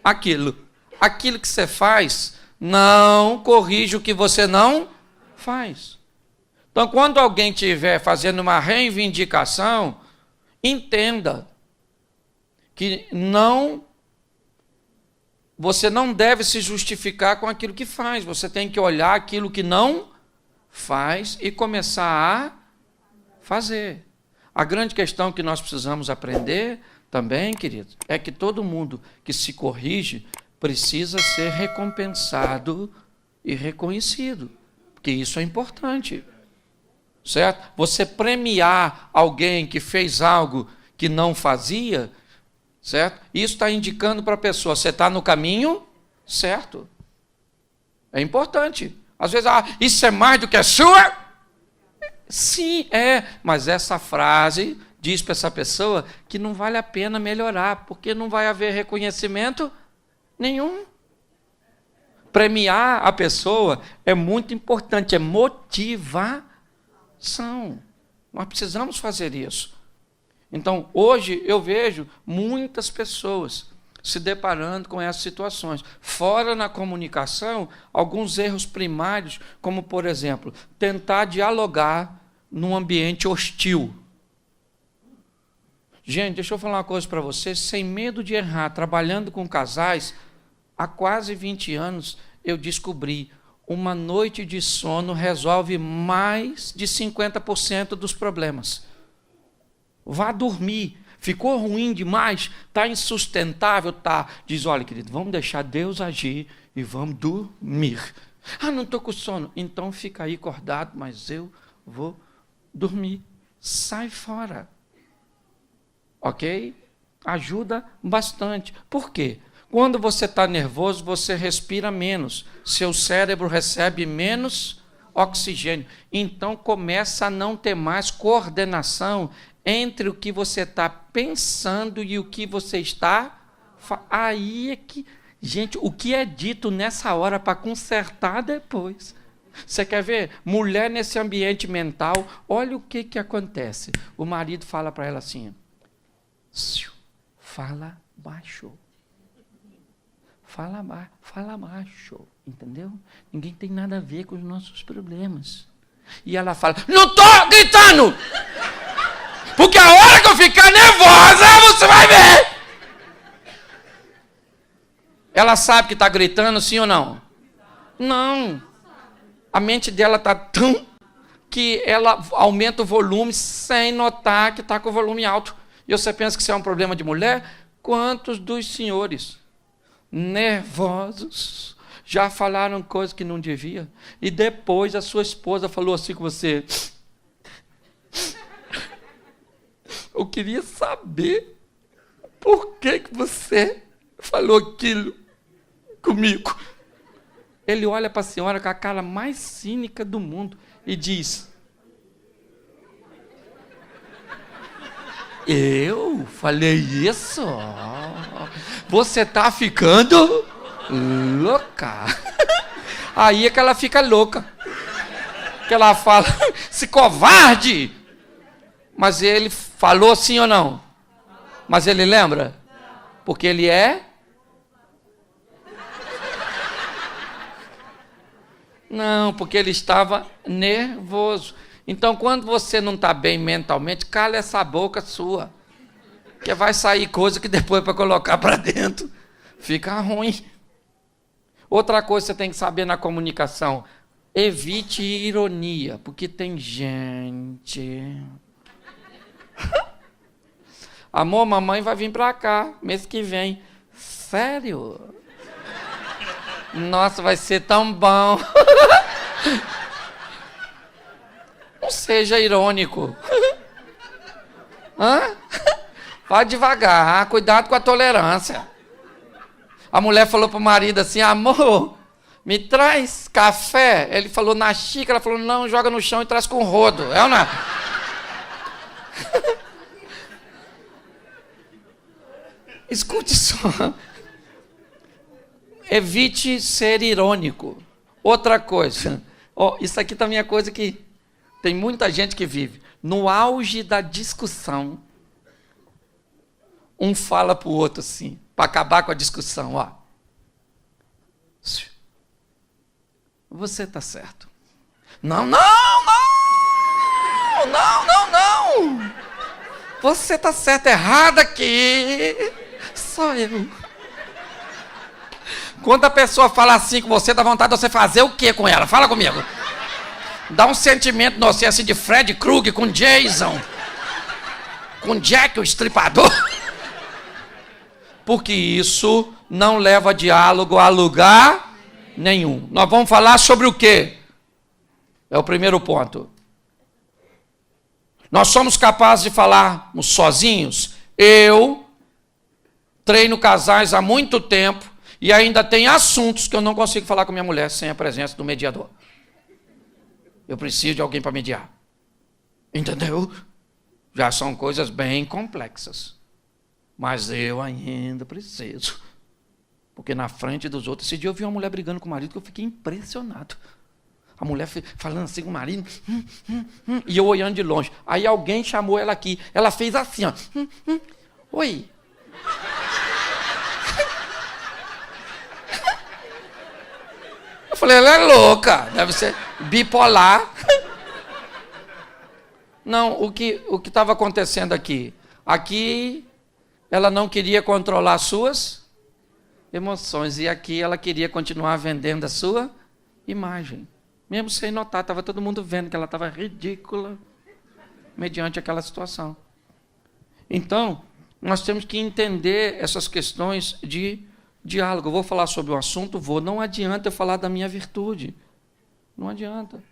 aquilo. Aquilo que você faz não corrige o que você não faz. Então, quando alguém estiver fazendo uma reivindicação, entenda que você não deve se justificar com aquilo que faz. Você tem que olhar aquilo que não faz e começar a fazer. A grande questão que nós precisamos aprender também, queridos, é que todo mundo que se corrige precisa ser recompensado e reconhecido. porque isso é importante, certo? Você premiar alguém que fez algo que não fazia, certo? Isso está indicando para a pessoa, você está no caminho certo. É importante. Às vezes, isso é mais do que a sua? Sim, mas essa frase diz para essa pessoa que não vale a pena melhorar, porque não vai haver reconhecimento nenhum. Premiar a pessoa é muito importante, é motivação. Nós precisamos fazer isso. Então, hoje eu vejo muitas pessoas se deparando com essas situações. Fora na comunicação, alguns erros primários, como, por exemplo, tentar dialogar num ambiente hostil. Gente, deixa eu falar uma coisa para vocês, sem medo de errar, trabalhando com casais, há quase 20 anos, eu descobri, uma noite de sono resolve mais de 50% dos problemas. Vá dormir. Ficou ruim demais? Está insustentável? Tá. Diz, olha, querido, vamos deixar Deus agir e vamos dormir. Não estou com sono. Então fica aí acordado, mas eu vou dormir. Sai fora. Ok? Ajuda bastante. Por quê? Quando você está nervoso, você respira menos. Seu cérebro recebe menos oxigênio. Então começa a não ter mais coordenação entre o que você está pensando e o que você está... Aí é que... Gente, o que é dito nessa hora para consertar depois? Você quer ver? Mulher nesse ambiente mental, olha o que acontece. O marido fala para ela assim, fala baixo. Fala baixo, entendeu? Ninguém tem nada a ver com os nossos problemas. E ela fala, não estou gritando! Porque a hora que eu ficar nervosa, você vai ver! Ela sabe que está gritando, sim ou não? Não. A mente dela está tão que ela aumenta o volume sem notar que está com o volume alto. E você pensa que isso é um problema de mulher? Quantos dos senhores nervosos já falaram coisas que não devia? E depois a sua esposa falou assim com você... Eu queria saber por que você falou aquilo comigo. Ele olha para a senhora com a cara mais cínica do mundo e diz, eu falei isso? Você está ficando louca. Aí é que ela fica louca. Que ela fala, se covarde! Mas ele falou sim ou não? Mas ele lembra? Porque ele é? Não, porque ele estava nervoso. Então, quando você não está bem mentalmente, cala essa boca sua. Que vai sair coisa que depois para colocar para dentro fica ruim. Outra coisa que você tem que saber na comunicação, evite ironia, porque tem gente... Amor, mamãe vai vir para cá mês que vem. Sério? Nossa, vai ser tão bom. Não seja irônico. Vai devagar, cuidado com a tolerância. A mulher falou para o marido assim, amor, me traz café. Ele falou na xícara, ela falou, não, joga no chão e traz com rodo. É ou não? Escute só. Evite ser irônico. Outra coisa. Isso aqui também é coisa que tem muita gente que vive. No auge da discussão, um fala para o outro assim, para acabar com a discussão. Você está certo. Não. Você está certo, errado aqui. Sou eu. Quando a pessoa fala assim com você, dá vontade de você fazer o que com ela? Fala comigo. Dá um sentimento no você assim de Fred Krueger com Jason. Com Jack, o estripador. Porque isso não leva diálogo a lugar nenhum. Nós vamos falar sobre o quê? É o primeiro ponto. Nós somos capazes de falarmos sozinhos. Eu treino casais há muito tempo e ainda tem assuntos que eu não consigo falar com minha mulher sem a presença do mediador. Eu preciso de alguém para mediar. Entendeu? Já são coisas bem complexas. Mas eu ainda preciso. Porque na frente dos outros, esse dia eu vi uma mulher brigando com o marido que eu fiquei impressionado. A mulher falando assim com o marido, e eu olhando de longe. Aí alguém chamou ela aqui. Ela fez assim, ó. Oi. Eu falei, ela é louca, deve ser bipolar. Não, o que estava acontecendo aqui? Aqui, ela não queria controlar suas emoções. E aqui, ela queria continuar vendendo a sua imagem. Mesmo sem notar, estava todo mundo vendo que ela estava ridícula mediante aquela situação. Então, nós temos que entender essas questões de diálogo. Eu vou falar sobre o assunto, não adianta eu falar da minha virtude. Não adianta.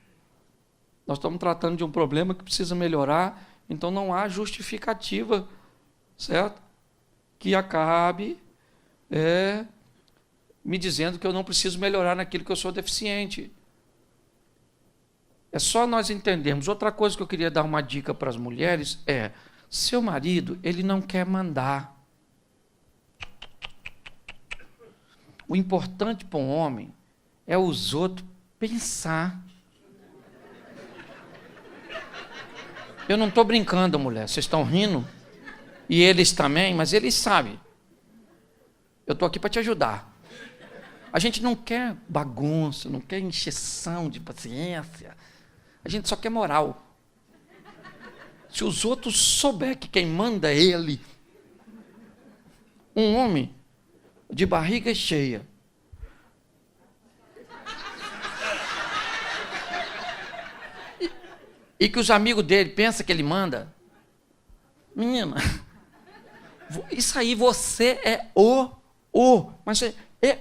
Nós estamos tratando de um problema que precisa melhorar, então não há justificativa, certo? Que acabe me dizendo que eu não preciso melhorar naquilo que eu sou deficiente. É só nós entendermos. Outra coisa que eu queria dar uma dica para as mulheres é: seu marido, ele não quer mandar. O importante para um homem é os outros pensar. Eu não estou brincando, mulher. Vocês estão rindo? E eles também, mas eles sabem. Eu estou aqui para te ajudar. A gente não quer bagunça, não quer encheção de paciência. A gente só quer moral. Se os outros souberem que quem manda é ele, um homem de barriga cheia, e que os amigos dele pensam que ele manda, menina, isso aí você é mas é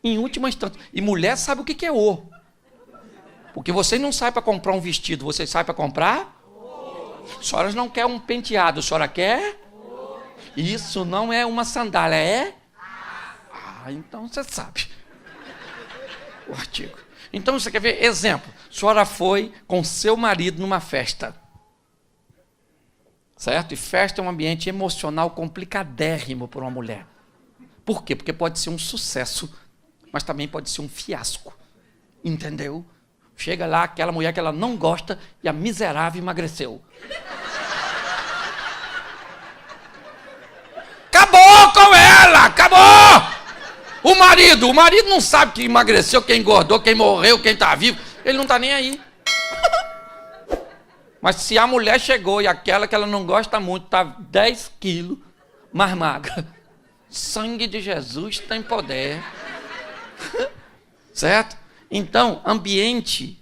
em última instância. E mulher sabe o que é o. Porque você não sai para comprar um vestido, você sai para comprar? A senhora não quer um penteado, a senhora quer? Isso não é uma sandália, é? Então você sabe. O artigo. Então você quer ver? Exemplo. A senhora foi com seu marido numa festa. Certo? E festa é um ambiente emocional complicadérrimo para uma mulher. Por quê? Porque pode ser um sucesso, mas também pode ser um fiasco. Entendeu? Chega lá aquela mulher que ela não gosta e a miserável emagreceu. Acabou com ela! Acabou! O marido não sabe quem emagreceu, quem engordou, quem morreu, quem está vivo. Ele não está nem aí. Mas se a mulher chegou e aquela que ela não gosta muito está 10 quilos mais magra, sangue de Jesus tem poder. Certo? Então, ambiente,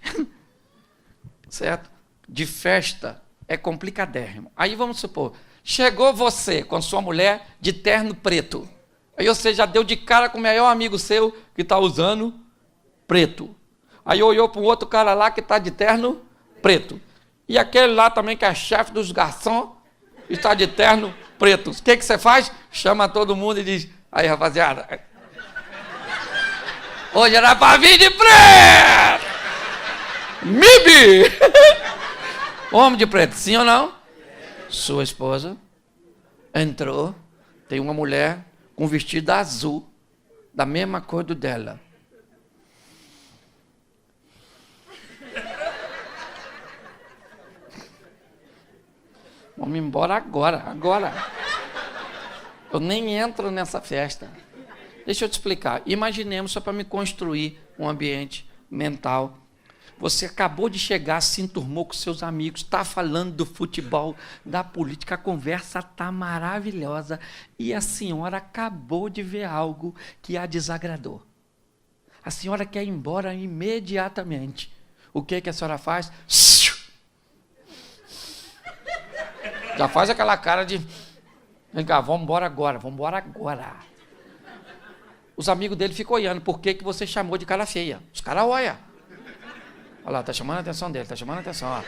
certo? De festa é complicadérrimo. Aí vamos supor, chegou você com sua mulher de terno preto. Aí você já deu de cara com o melhor amigo seu que está usando preto. Aí olhou para um outro cara lá que está de terno preto. E aquele lá também que é chefe dos garçons está de terno preto. O que você faz? Chama todo mundo e diz: aí, rapaziada, hoje era para vir de preto! MIB! Homem de preto, sim ou não? Sua esposa entrou, tem uma mulher com vestido azul, da mesma cor do dela. Vamos embora agora. Eu nem entro nessa festa. Deixa eu te explicar. Imaginemos, só para me construir um ambiente mental. Você acabou de chegar, se enturmou com seus amigos, está falando do futebol, da política, a conversa está maravilhosa e a senhora acabou de ver algo que a desagradou. A senhora quer ir embora imediatamente. O que a senhora faz? Já faz aquela cara de: vem cá, vamos embora agora. Os amigos dele ficam olhando. Por que você chamou de cara feia? Os caras olham. Olha lá, tá chamando a atenção dele, tá chamando a atenção, ó.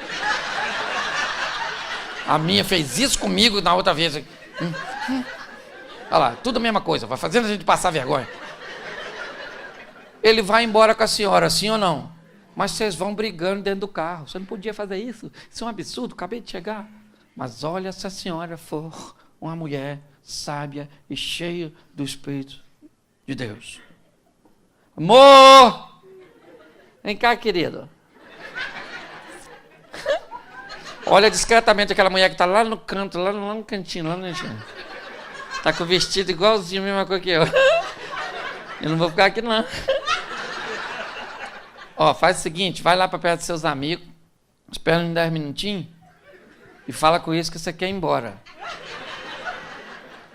A minha fez isso comigo na outra vez. Olha lá, tudo a mesma coisa, vai fazendo a gente passar vergonha. Ele vai embora com a senhora, sim ou não? Mas vocês vão brigando dentro do carro. Você não podia fazer isso. Isso é um absurdo, acabei de chegar. Mas olha, se a senhora for uma mulher sábia e cheia do Espírito de Deus. Amor! Vem cá, querido. Olha discretamente aquela mulher que está lá no canto, lá no cantinho, lá no cantinho. Está com o vestido igualzinho, a mesma coisa que eu. Eu não vou ficar aqui, não. Ó, faz o seguinte, vai lá para perto dos seus amigos, espera uns 10 minutinhos e fala com eles que você quer ir embora.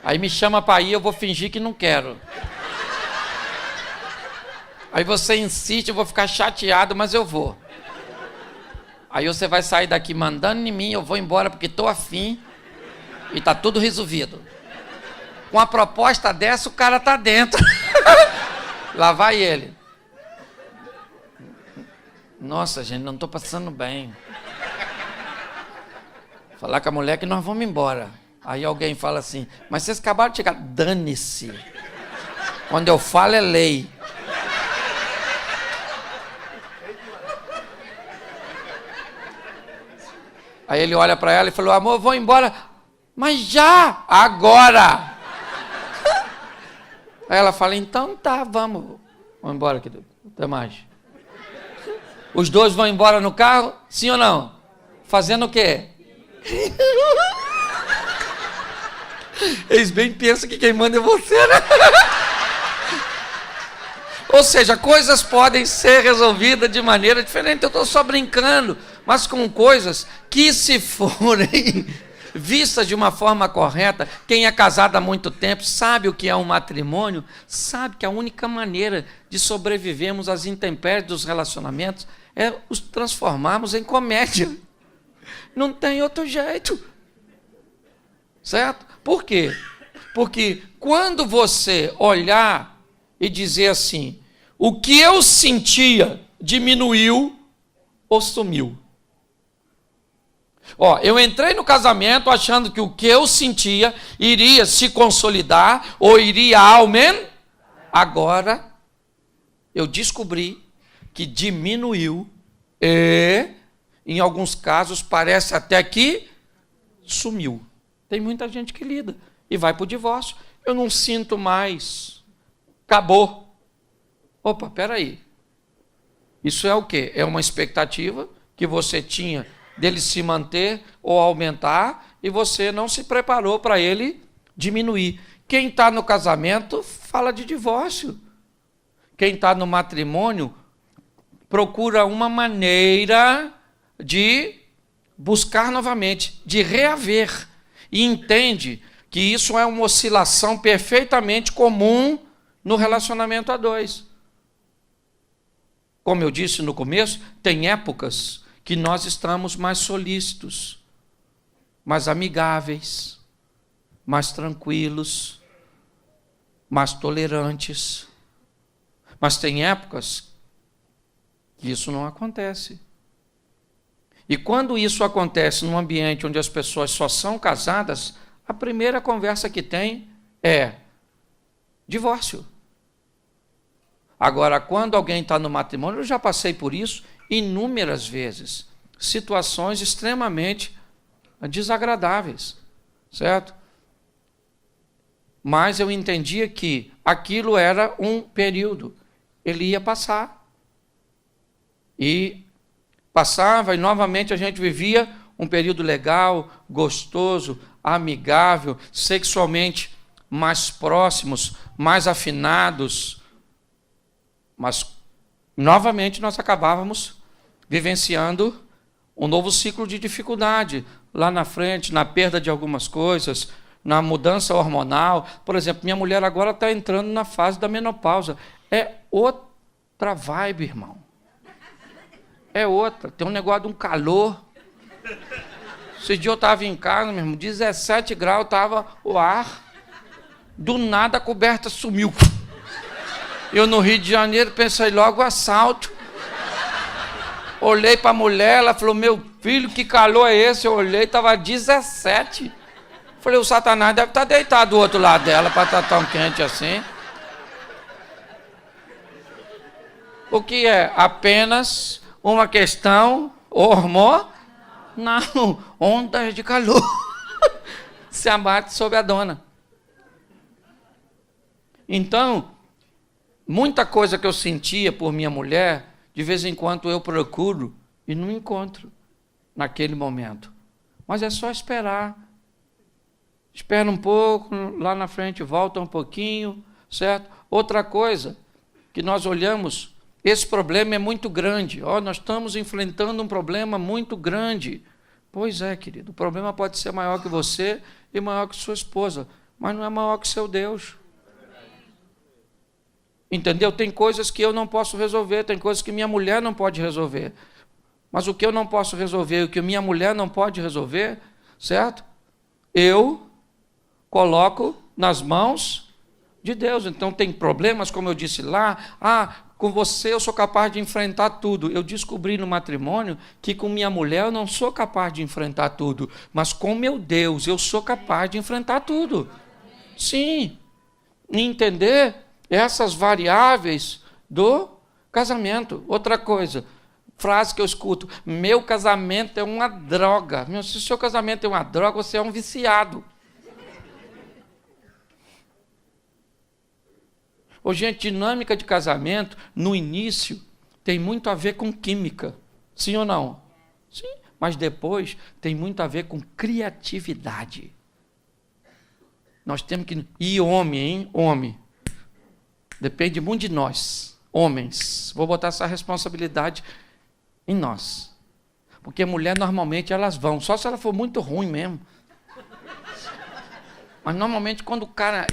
Aí me chama para ir, eu vou fingir que não quero. Aí você insiste, eu vou ficar chateado, mas eu vou. Aí você vai sair daqui mandando em mim, eu vou embora porque estou afim e está tudo resolvido. Com a proposta dessa, o cara está dentro. Lá vai ele. Nossa, gente, não estou passando bem. Falar com a mulher que nós vamos embora. Aí alguém fala assim, mas vocês acabaram de chegar. Dane-se. Quando eu falo é lei. Aí ele olha para ela e falou, amor, eu vou embora. Mas já, agora. Aí ela fala, então tá, vamos embora, querido. Até mais. Os dois vão embora no carro, sim ou não? Fazendo o quê? Eles bem pensam que quem manda é você, né? Ou seja, coisas podem ser resolvidas de maneira diferente. Eu estou só brincando, mas com coisas que, se forem vistas de uma forma correta, quem é casado há muito tempo sabe o que é um matrimônio, sabe que a única maneira de sobrevivermos às intempéries dos relacionamentos é os transformarmos em comédia. Não tem outro jeito. Certo? Por quê? Porque quando você olhar e dizer assim, o que eu sentia diminuiu ou sumiu. Ó, eu entrei no casamento achando que o que eu sentia iria se consolidar ou iria aumentar. Agora, eu descobri que diminuiu e, em alguns casos, parece até que sumiu. Tem muita gente que lida e vai para o divórcio. Eu não sinto mais. Acabou. Opa, peraí. Isso é o quê? É uma expectativa que você tinha dele se manter ou aumentar e você não se preparou para ele diminuir. Quem está no casamento fala de divórcio. Quem está no matrimônio procura uma maneira de buscar novamente, de reaver. E entende que isso é uma oscilação perfeitamente comum no relacionamento a dois. Como eu disse no começo, tem épocas que nós estamos mais solícitos, mais amigáveis, mais tranquilos, mais tolerantes. Mas tem épocas que isso não acontece. E quando isso acontece num ambiente onde as pessoas só são casadas, a primeira conversa que tem é divórcio. Agora, quando alguém está no matrimônio, eu já passei por isso inúmeras vezes, situações extremamente desagradáveis, certo? Mas eu entendia que aquilo era um período, ele ia passar. E passava e novamente a gente vivia um período legal, gostoso, amigável, sexualmente mais próximos, mais afinados. Mas novamente nós acabávamos vivenciando um novo ciclo de dificuldade lá na frente, na perda de algumas coisas, na mudança hormonal. Por exemplo, minha mulher agora está entrando na fase da menopausa. É outra vibe, irmão. É outra. Tem um negócio de um calor. Esse dia eu estava em casa, meu irmão, 17 graus, estava o ar. Do nada a coberta sumiu. Eu no Rio de Janeiro pensei logo assalto. Olhei para a mulher, ela falou, meu filho, que calor é esse? Eu olhei, estava 17. Falei, o Satanás deve estar deitado do outro lado dela para estar tão quente assim. O que é? Apenas uma questão hormonal. Não, ondas de calor. Se abate sobre a dona. Então, muita coisa que eu sentia por minha mulher, de vez em quando eu procuro e não encontro naquele momento. Mas é só esperar. Espera um pouco, lá na frente volta um pouquinho, certo? Outra coisa que nós olhamos, esse problema é muito grande. Nós estamos enfrentando um problema muito grande. Pois é, querido, o problema pode ser maior que você e maior que sua esposa, mas não é maior que seu Deus. Entendeu? Tem coisas que eu não posso resolver, tem coisas que minha mulher não pode resolver. Mas o que eu não posso resolver, o que minha mulher não pode resolver, certo? Eu coloco nas mãos de Deus. Então tem problemas, como eu disse lá, com você eu sou capaz de enfrentar tudo. Eu descobri no matrimônio que com minha mulher eu não sou capaz de enfrentar tudo, mas com meu Deus eu sou capaz de enfrentar tudo. Sim, entender essas variáveis do casamento. Outra coisa, frase que eu escuto, meu casamento é uma droga. Se o seu casamento é uma droga, você é um viciado. Gente, dinâmica de casamento, no início, tem muito a ver com química. Sim ou não? Sim. Mas depois tem muito a ver com criatividade. Nós temos que... E homem, hein? Homem. Depende muito de nós, homens. Vou botar essa responsabilidade em nós. Porque mulher, normalmente, elas vão. Só se ela for muito ruim mesmo. Mas, normalmente, quando o cara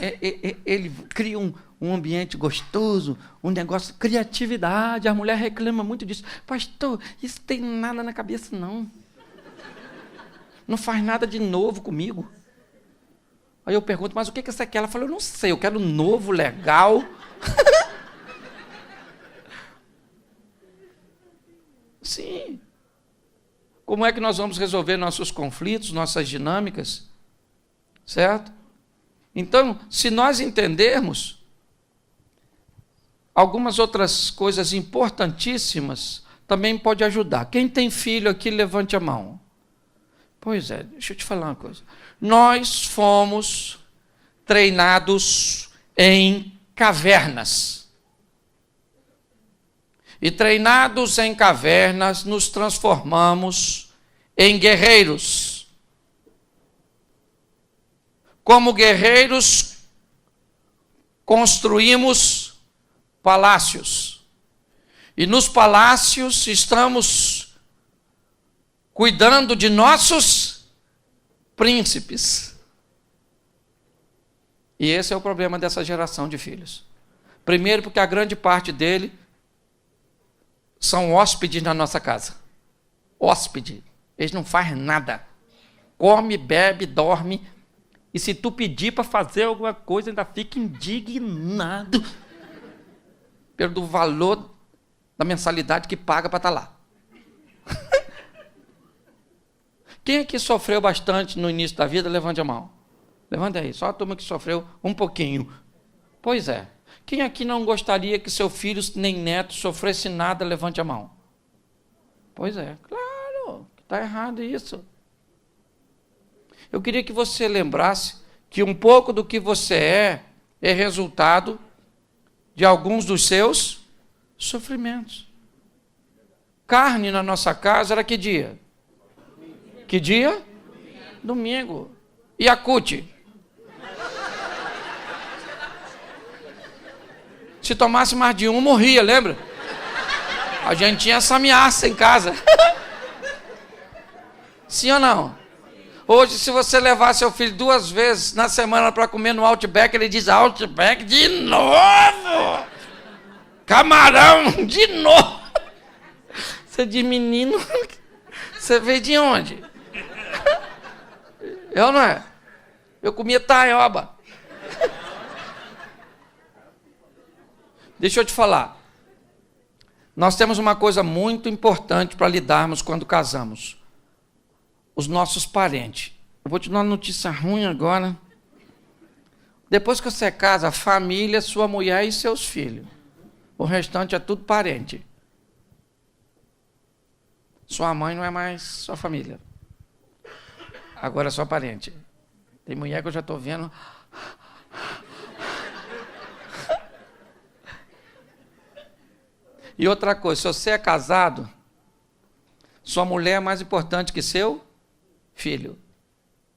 ele cria um ambiente gostoso, um negócio, criatividade, a mulher reclama muito disso. Pastor, isso tem nada na cabeça, não. Não faz nada de novo comigo. Aí eu pergunto, mas o que você quer? Ela falou, eu não sei, eu quero novo, legal. Sim. Como é que nós vamos resolver nossos conflitos, nossas dinâmicas? Certo? Então, se nós entendermos algumas outras coisas importantíssimas, também pode ajudar. Quem tem filho aqui, levante a mão. Pois é, deixa eu te falar uma coisa. Nós fomos treinados em cavernas. E treinados em cavernas, nos transformamos em guerreiros. Como guerreiros, construímos palácios. E nos palácios estamos cuidando de nossos príncipes. E esse é o problema dessa geração de filhos. Primeiro, porque a grande parte dele são hóspedes na nossa casa. Hóspede. Eles não fazem nada. Come, bebe, dorme. E se tu pedir para fazer alguma coisa, ainda fica indignado pelo valor da mensalidade que paga para estar lá. Quem aqui sofreu bastante no início da vida, levante a mão. Levanta aí, só a turma que sofreu um pouquinho. Pois é. Quem aqui não gostaria que seu filho nem neto sofresse nada, levante a mão. Pois é, claro, está errado isso. Eu queria que você lembrasse que um pouco do que você é resultado de alguns dos seus sofrimentos. Carne na nossa casa era que dia? Que dia? Domingo. E a CUT? Se tomasse mais de um, morria, lembra? A gente tinha essa ameaça em casa. Sim ou não? Hoje, se você levar seu filho 2 vezes na semana para comer no Outback, ele diz, Outback de novo! Camarão de novo! Você diz, menino, você veio de onde? Eu não é? Eu comia taioba. Deixa eu te falar. Nós temos uma coisa muito importante para lidarmos quando casamos. Os nossos parentes. Eu vou te dar uma notícia ruim agora. Depois que você casa, a família, sua mulher e seus filhos. O restante é tudo parente. Sua mãe não é mais sua família. Agora é só parente. Tem mulher que eu já estou vendo. E outra coisa, se você é casado, sua mulher é mais importante que seu filho.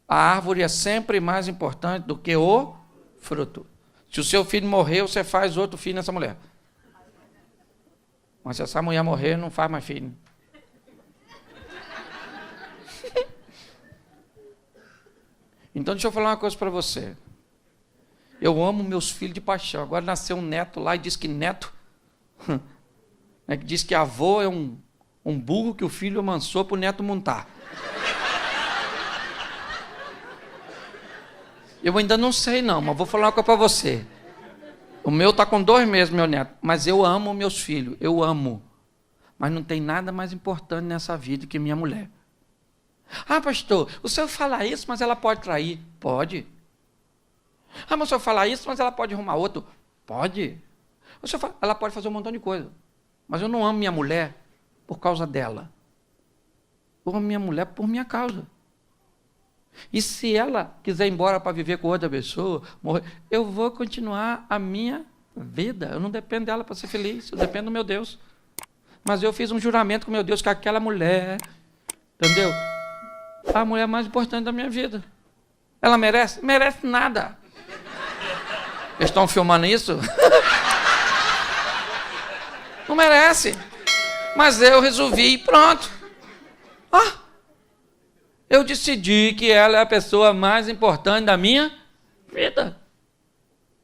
A árvore é sempre mais importante do que o fruto. Se o seu filho morrer, você faz outro filho nessa mulher. Mas se essa mulher morrer, não faz mais filho. Então deixa eu falar uma coisa para você. Eu amo meus filhos de paixão. Agora nasceu um neto lá e diz que neto... diz que avô é um burro que o filho amansou para o neto montar. Eu ainda não sei não, mas vou falar uma coisa para você. O meu está com 2 meses, meu neto. Mas eu amo meus filhos, eu amo. Mas não tem nada mais importante nessa vida que minha mulher. Ah, pastor, o senhor fala isso, mas ela pode trair. Pode. Ah, mas o senhor fala isso, mas ela pode arrumar outro. Pode. O senhor fala, ela pode fazer um montão de coisa. Mas eu não amo minha mulher por causa dela. Eu amo minha mulher por minha causa. E se ela quiser ir embora para viver com outra pessoa, morrer, eu vou continuar a minha vida. Eu não dependo dela para ser feliz, eu dependo do meu Deus. Mas eu fiz um juramento com meu Deus que aquela mulher, entendeu? A mulher mais importante da minha vida. Ela merece? Merece nada. Eles estão filmando isso? Não merece. Mas eu resolvi e pronto. Eu decidi que ela é a pessoa mais importante da minha vida.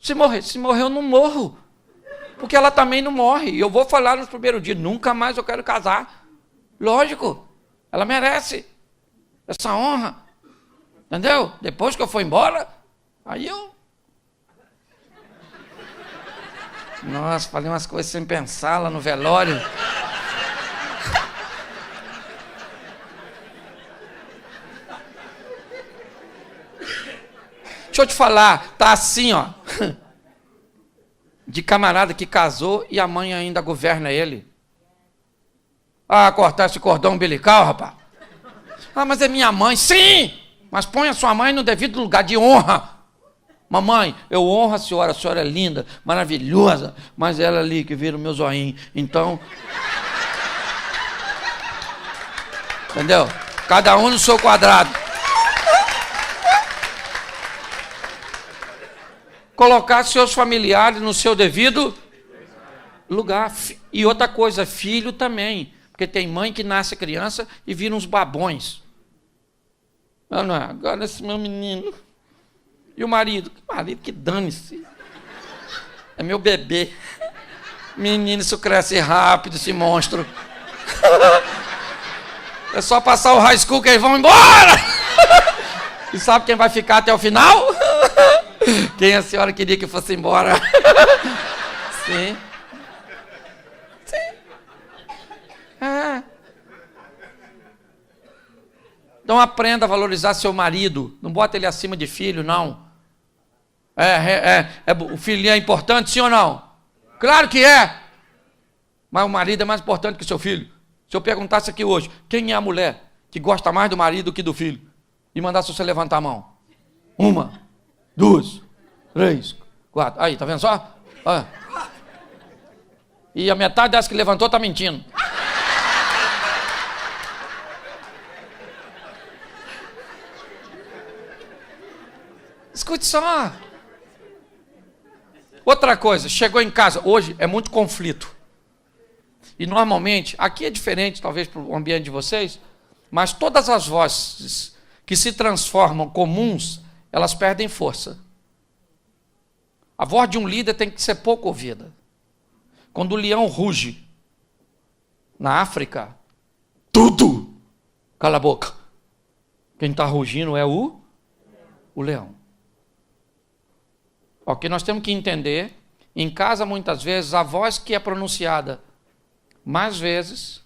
Se morrer eu não morro. Porque ela também não morre. E eu vou falar no primeiro dia, nunca mais eu quero casar. Lógico, ela merece essa honra. Entendeu? Depois que eu for embora, aí eu... Nossa, falei umas coisas sem pensar lá no velório. Deixa eu te falar, tá assim, ó. De camarada que casou e a mãe ainda governa ele. Ah, cortar esse cordão umbilical, rapaz. Ah, mas é minha mãe. Sim, mas põe a sua mãe no devido lugar de honra. Mamãe, eu honro a senhora é linda, maravilhosa, mas ela ali que vira o meu zoinho. Então... Entendeu? Cada um no seu quadrado. Colocar seus familiares no seu devido lugar. E outra coisa, filho também. Porque tem mãe que nasce criança e vira uns babões. Não, agora esse meu menino. E o marido? Marido que dane-se. É meu bebê. Menino, isso cresce rápido, esse monstro. É só passar o high school que eles vão embora. E sabe quem vai ficar até o final? Quem a senhora queria que fosse embora? Sim. Sim. É. Então aprenda a valorizar seu marido. Não bota ele acima de filho, não. O filho é importante, sim ou não? Claro que é. Mas o marido é mais importante que o seu filho. Se eu perguntasse aqui hoje, quem é a mulher que gosta mais do marido do que do filho? E mandasse você levantar a mão. 1, 2, 3, 4. Aí, tá vendo só? Ah. E a metade das que levantou tá mentindo. Escute só. Outra coisa, chegou em casa, hoje é muito conflito. E normalmente, aqui é diferente, talvez para o ambiente de vocês, mas todas as vozes que se transformam comuns, elas perdem força. A voz de um líder tem que ser pouco ouvida. Quando o leão ruge na África, tudo cala a boca. Quem está rugindo é o leão. O que nós temos que entender, em casa muitas vezes a voz que é pronunciada mais vezes,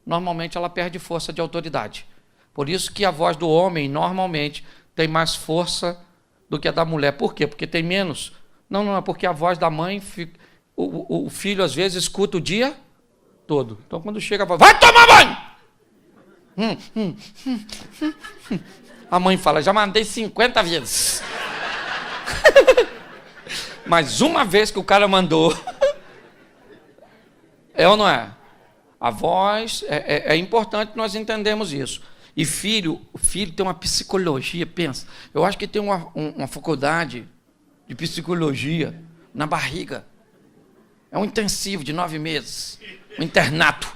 normalmente ela perde força de autoridade. Por isso que a voz do homem, normalmente, tem mais força do que a da mulher. Por quê? Porque tem menos. Não, é porque a voz da mãe, o filho às vezes escuta o dia todo. Então quando chega a voz, vai tomar banho! A mãe fala, já mandei 50 vezes. Mas uma vez que o cara mandou, é ou não é? A voz, é importante nós entendermos isso. E o filho tem uma psicologia, pensa. Eu acho que tem uma faculdade de psicologia na barriga. É um intensivo de 9 meses. Um internato.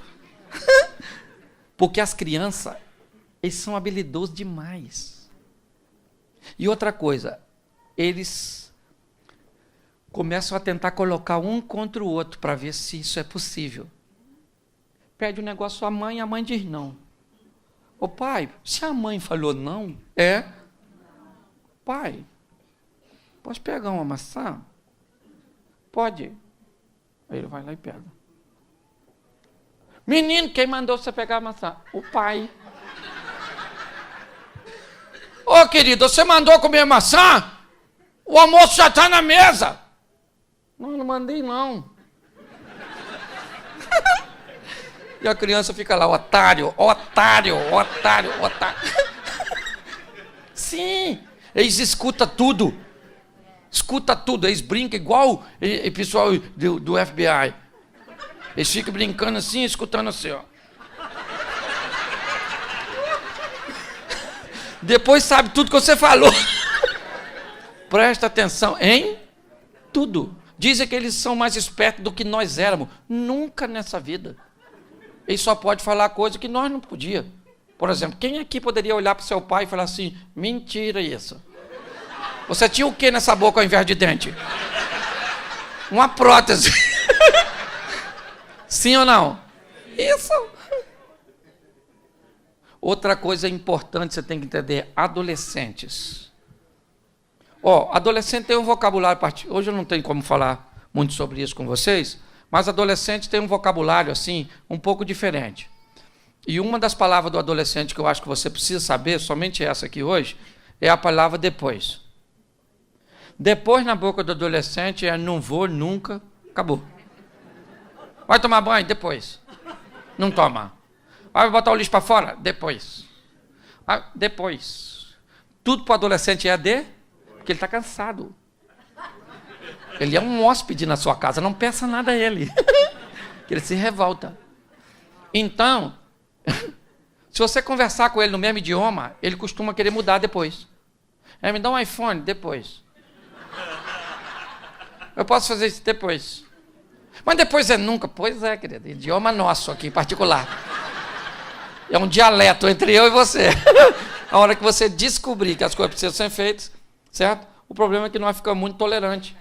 Porque as crianças, eles são habilidosos demais. E outra coisa, eles começam a tentar colocar um contra o outro para ver se isso é possível. Pede um negócio à mãe, a mãe diz não. Ô pai, se a mãe falou não, pai, posso pegar uma maçã? Pode. Aí ele vai lá e pega. Menino, quem mandou você pegar a maçã? O pai. Ô querido, você mandou comer maçã? O almoço já está na mesa. Não mandei não. E a criança fica lá, otário. Sim, eles escutam tudo. Eles brincam igual o pessoal do FBI. Eles ficam brincando assim, escutando assim, ó. Depois sabe tudo que você falou. Presta atenção em tudo. Dizem que eles são mais espertos do que nós éramos. Nunca nessa vida. Ele só pode falar coisa que nós não podíamos. Por exemplo, quem aqui poderia olhar para o seu pai e falar assim, mentira isso. Você tinha o que nessa boca ao invés de dente? Uma prótese. Sim ou não? Isso. Outra coisa importante você tem que entender, adolescentes. Adolescente tem um vocabulário particular. Hoje eu não tenho como falar muito sobre isso com vocês, mas adolescente tem um vocabulário assim, um pouco diferente. E uma das palavras do adolescente que eu acho que você precisa saber, somente essa aqui hoje, é a palavra depois. Depois na boca do adolescente é não vou, nunca, acabou. Vai tomar banho? Depois. Não toma. Vai botar o lixo para fora? Depois. Depois. Tudo para o adolescente é porque ele está cansado. Ele é um hóspede na sua casa, não peça nada a ele. Ele se revolta. Então, se você conversar com ele no mesmo idioma, ele costuma querer mudar depois. Me dá um iPhone? Depois. Eu posso fazer isso depois. Mas depois é nunca. Pois é, querido. Idioma nosso aqui, em particular. É um dialeto entre eu e você. A hora que você descobrir que as coisas precisam ser feitas, certo? O problema é que nós ficamos muito tolerantes.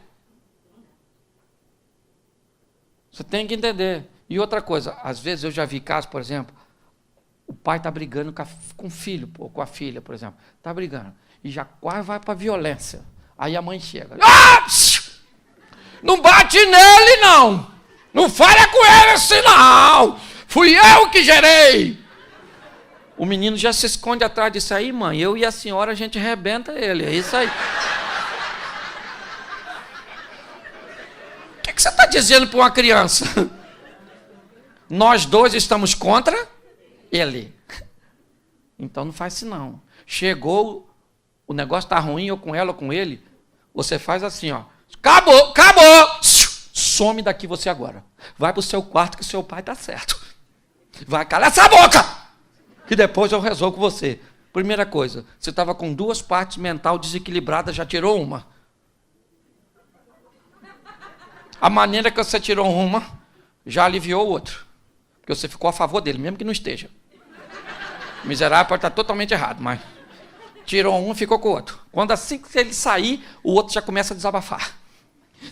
Você tem que entender. E outra coisa, às vezes eu já vi casos, por exemplo, o pai está brigando com o filho, ou com a filha, por exemplo. Está brigando. E já quase vai para a violência. Aí a mãe chega. Não bate nele, não! Não fala com ele assim, não! Fui eu que gerei! O menino já se esconde atrás disso aí, mãe. Eu e a senhora, a gente arrebenta ele. É isso aí. O que você está dizendo para uma criança? Nós dois estamos contra ele. Então não faz isso, não. Chegou, o negócio está ruim, ou com ela ou com ele, você faz assim, ó. Acabou! Some daqui você agora. Vai para o seu quarto que seu pai está certo. Vai, cala essa boca! Que depois eu resolvo com você. Primeira coisa, você estava com 2 partes mental desequilibradas, já tirou uma. A maneira que você tirou uma, já aliviou o outro. Porque você ficou a favor dele, mesmo que não esteja. O miserável pode estar totalmente errado, mas tirou um, ficou com o outro. Quando assim que ele sair, o outro já começa a desabafar.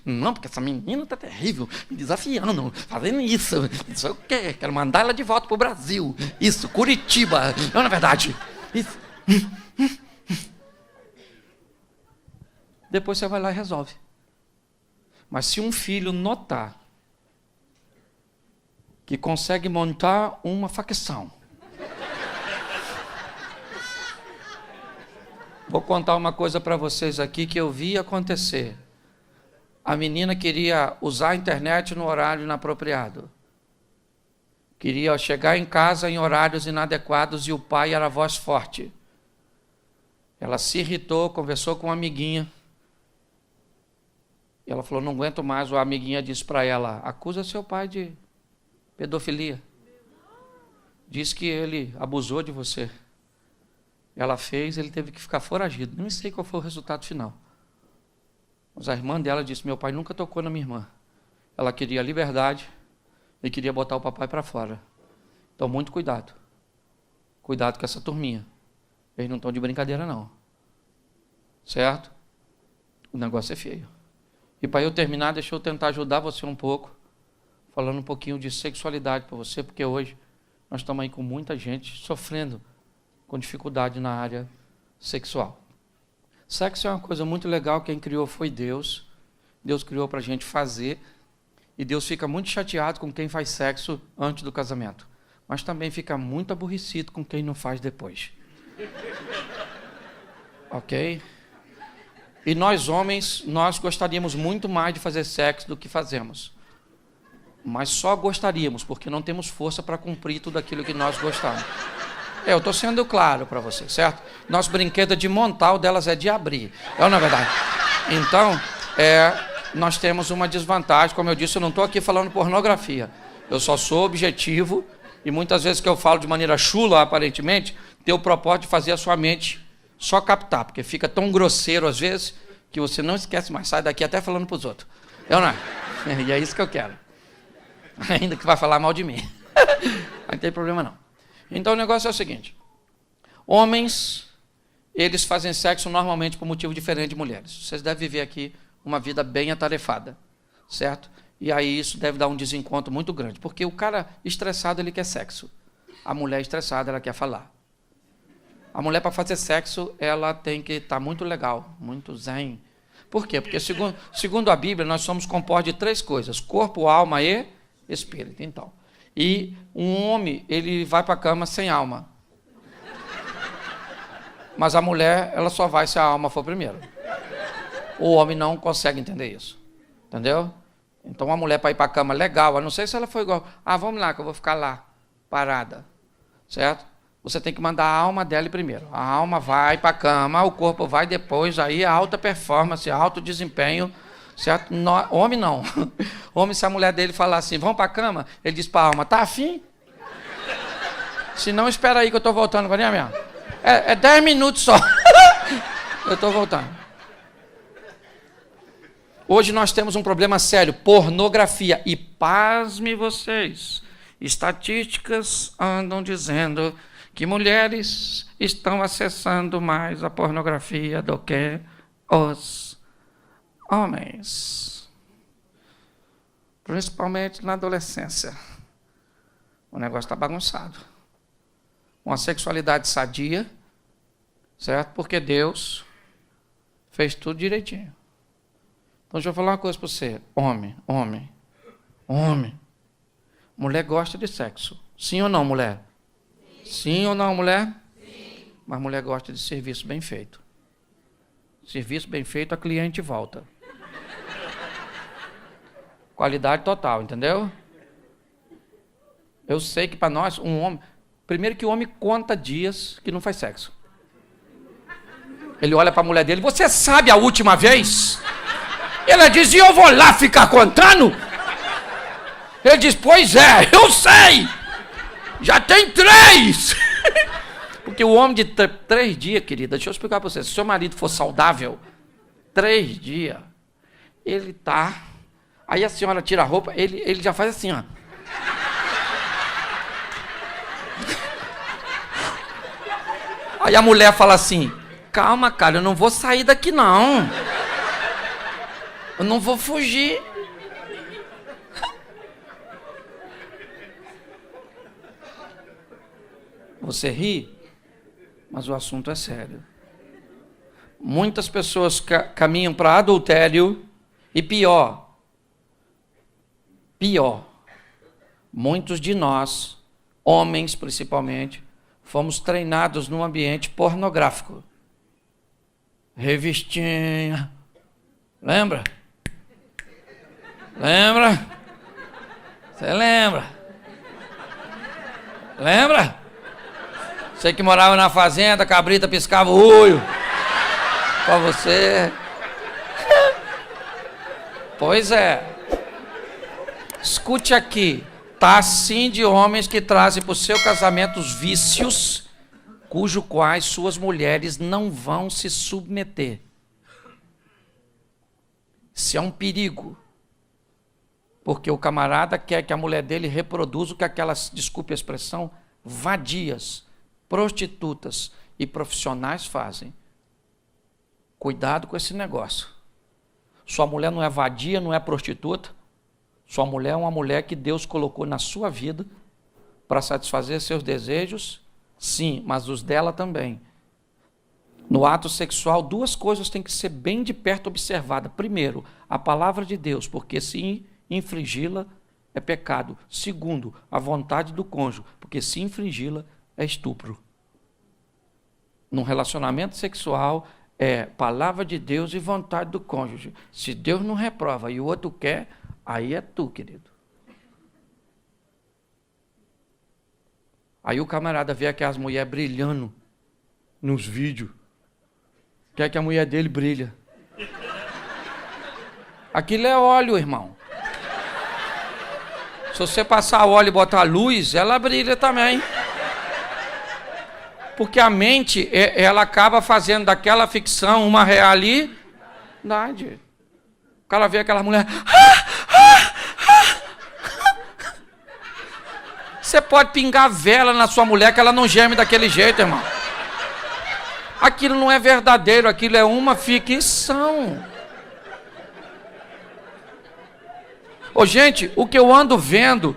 Não, porque essa menina está terrível, me desafiando, fazendo isso. Isso eu quero mandar ela de volta para o Brasil. Isso, Curitiba. Não, na verdade. Isso. Depois você vai lá e resolve. Mas se um filho notar que consegue montar uma facção. Vou contar uma coisa para vocês aqui que eu vi acontecer. A menina queria usar a internet no horário inapropriado. Queria chegar em casa em horários inadequados e o pai era a voz forte. Ela se irritou, conversou com uma amiguinha. E ela falou, não aguento mais. A amiguinha disse para ela, acusa seu pai de pedofilia. Diz que ele abusou de você. Ela fez, ele teve que ficar foragido. Nem sei qual foi o resultado final. Mas a irmã dela disse, meu pai nunca tocou na minha irmã. Ela queria liberdade e queria botar o papai para fora. Então, muito cuidado. Cuidado com essa turminha. Eles não estão de brincadeira, não. Certo? O negócio é feio. E para eu terminar, deixa eu tentar ajudar você um pouco, falando um pouquinho de sexualidade para você, porque hoje nós estamos aí com muita gente sofrendo com dificuldade na área sexual. Sexo é uma coisa muito legal, quem criou foi Deus. Deus criou para a gente fazer, e Deus fica muito chateado com quem faz sexo antes do casamento, mas também fica muito aborrecido com quem não faz depois. Ok? E nós homens, nós gostaríamos muito mais de fazer sexo do que fazemos. Mas só gostaríamos, porque não temos força para cumprir tudo aquilo que nós gostamos. Eu estou sendo claro para vocês, certo? Nosso brinquedo é de montar, o delas é de abrir. É na verdade. Então, nós temos uma desvantagem. Como eu disse, eu não estou aqui falando pornografia. Eu só sou objetivo, e muitas vezes que eu falo de maneira chula, aparentemente, tenho o propósito de fazer a sua mente só captar, porque fica tão grosseiro às vezes, que você não esquece mais, sai daqui até falando para os outros. Eu não. E é isso que eu quero. Ainda que vai falar mal de mim. Não tem problema não. Então o negócio é o seguinte. Homens, eles fazem sexo normalmente por motivo diferente de mulheres. Vocês devem viver aqui uma vida bem atarefada, certo? E aí isso deve dar um desencontro muito grande, porque o cara estressado, ele quer sexo. A mulher estressada, ela quer falar. A mulher, para fazer sexo, ela tem que estar muito legal, muito zen. Por quê? Porque, segundo a Bíblia, nós somos compostos de 3 coisas: corpo, alma e espírito. Então, e um homem, ele vai para a cama sem alma. Mas a mulher, ela só vai se a alma for primeiro. O homem não consegue entender isso. Entendeu? Então, a mulher para ir para a cama legal, a não sei se ela foi igual, vamos lá, que eu vou ficar lá, parada. Certo? Você tem que mandar a alma dela primeiro. A alma vai para a cama, o corpo vai depois, aí a alta performance, alto desempenho, certo? Homem não. Homem, se a mulher dele falar assim, vamos para a cama, ele diz para a alma, tá afim? Se não, espera aí que eu estou voltando. É 10 minutos só. Eu estou voltando. Hoje nós temos um problema sério, pornografia. E pasme vocês, estatísticas andam dizendo que mulheres estão acessando mais a pornografia do que os homens. Principalmente na adolescência. O negócio está bagunçado. Uma sexualidade sadia, certo? Porque Deus fez tudo direitinho. Então, deixa eu falar uma coisa para você. Homem. Mulher gosta de sexo. Sim ou não, mulher? Sim ou não, mulher? Sim. Mas mulher gosta de serviço bem feito. Serviço bem feito, a cliente volta. Qualidade total, entendeu? Eu sei que para nós, um homem... Primeiro que o homem conta dias que não faz sexo. Ele olha para a mulher dele, você sabe a última vez? Ela diz, e eu vou lá ficar contando? Ele diz, pois é, eu sei! Já tem 3! Porque o homem de 3 dias, querida, deixa eu explicar para você, se seu marido for saudável, 3 dias, ele tá... Aí a senhora tira a roupa, ele já faz assim, ó. Aí a mulher fala assim, calma, cara, eu não vou sair daqui, não. Eu não vou fugir. Você ri, mas o assunto é sério. Muitas pessoas caminham para adultério e pior, Muitos de nós, homens principalmente, fomos treinados num ambiente pornográfico. Revistinha. Lembra? Lembra? Você lembra? Lembra? Você que morava na fazenda, a cabrita piscava o olho pra você. Pois é. Escute aqui. Tá assim de homens que trazem para o seu casamento os vícios, cujo quais suas mulheres não vão se submeter. Isso é um perigo. Porque o camarada quer que a mulher dele reproduza o que aquelas, desculpe a expressão, vadias, prostitutas e profissionais fazem. Cuidado com esse negócio. Sua mulher não é vadia, não é prostituta. Sua mulher é uma mulher que Deus colocou na sua vida para satisfazer seus desejos, sim, mas os dela também. No ato sexual, duas coisas têm que ser bem de perto observadas. Primeiro, a palavra de Deus, porque se infringi-la é pecado. Segundo, a vontade do cônjuge, porque se infringi-la é estupro. Num relacionamento sexual, é palavra de Deus e vontade do cônjuge. Se Deus não reprova e o outro quer, aí é tu, querido. Aí o camarada vê aquelas mulheres brilhando nos vídeos. Quer que a mulher dele brilha. Aquilo é óleo, irmão. Se você passar óleo e botar luz, ela brilha também. Porque a mente, ela acaba fazendo daquela ficção uma realidade. O cara vê aquela mulher... Você pode pingar vela na sua mulher que ela não geme daquele jeito, irmão. Aquilo não é verdadeiro, aquilo é uma ficção. Ô, gente, o que eu ando vendo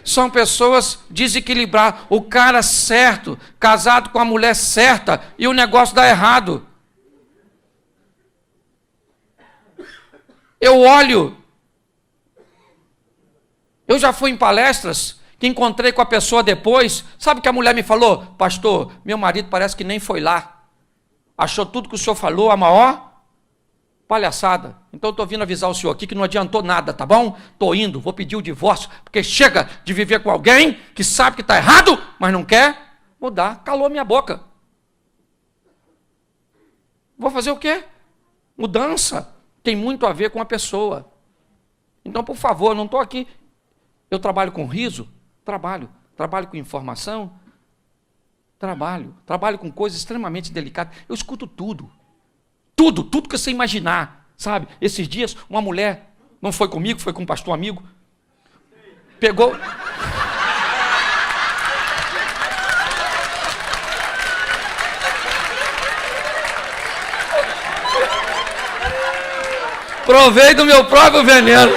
são pessoas desequilibradas. O cara certo, casado com a mulher certa, e o negócio dá errado. Eu olho. Eu já fui em palestras que encontrei com a pessoa depois. Sabe o que a mulher me falou? Pastor, meu marido parece que nem foi lá. Achou tudo que o senhor falou a maior palhaçada. Então eu estou vindo avisar o senhor aqui que não adiantou nada, tá bom? Estou indo, vou pedir o divórcio, porque chega de viver com alguém que sabe que está errado, mas não quer mudar. Calou minha boca. Vou fazer o quê? Mudança tem muito a ver com a pessoa. Então, por favor, eu não estou aqui. Eu trabalho com riso? Trabalho com informação? Trabalho com coisas extremamente delicadas. Eu escuto tudo que você imaginar, sabe? Esses dias, uma mulher, não foi comigo, foi com um pastor amigo, pegou... Provei do meu próprio veneno.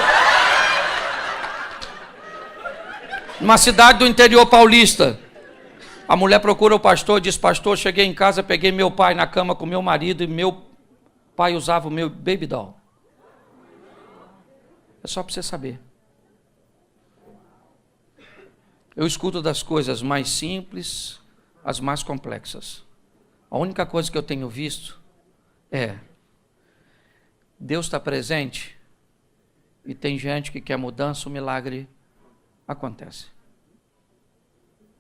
Numa cidade do interior paulista, a mulher procura o pastor, diz: pastor, cheguei em casa, peguei meu pai na cama com meu marido e meu pai usava o meu baby doll. É só para você saber. Eu escuto das coisas mais simples às mais complexas. A única coisa que eu tenho visto é: Deus está presente e tem gente que quer mudança, o milagre acontece.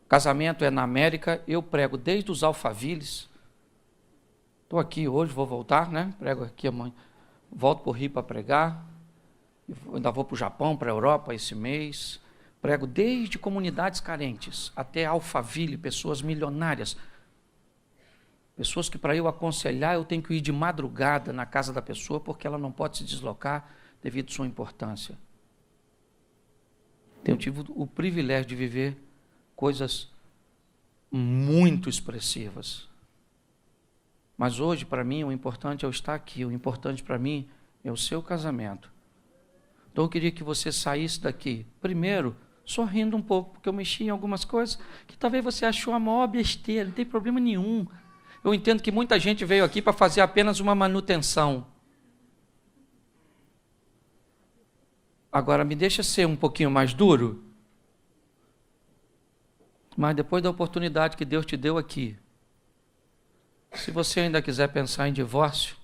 Casamento é na América, eu prego desde os alfaviles. Estou aqui hoje, vou voltar, né? Prego aqui amanhã. Volto para o Rio para pregar. Ainda vou para o Japão, para a Europa esse mês. Prego desde comunidades carentes até Alphaville, pessoas milionárias. Pessoas que para eu aconselhar eu tenho que ir de madrugada na casa da pessoa porque ela não pode se deslocar devido à sua importância. Tenho tido o privilégio de viver coisas muito expressivas. Mas hoje, para mim, o importante é eu estar aqui. O importante para mim é o seu casamento. Então eu queria que você saísse daqui, primeiro, sorrindo um pouco, porque eu mexi em algumas coisas que talvez você achou a maior besteira, não tem problema nenhum. Eu entendo que muita gente veio aqui para fazer apenas uma manutenção. Agora, me deixa ser um pouquinho mais duro. Mas depois da oportunidade que Deus te deu aqui, se você ainda quiser pensar em divórcio,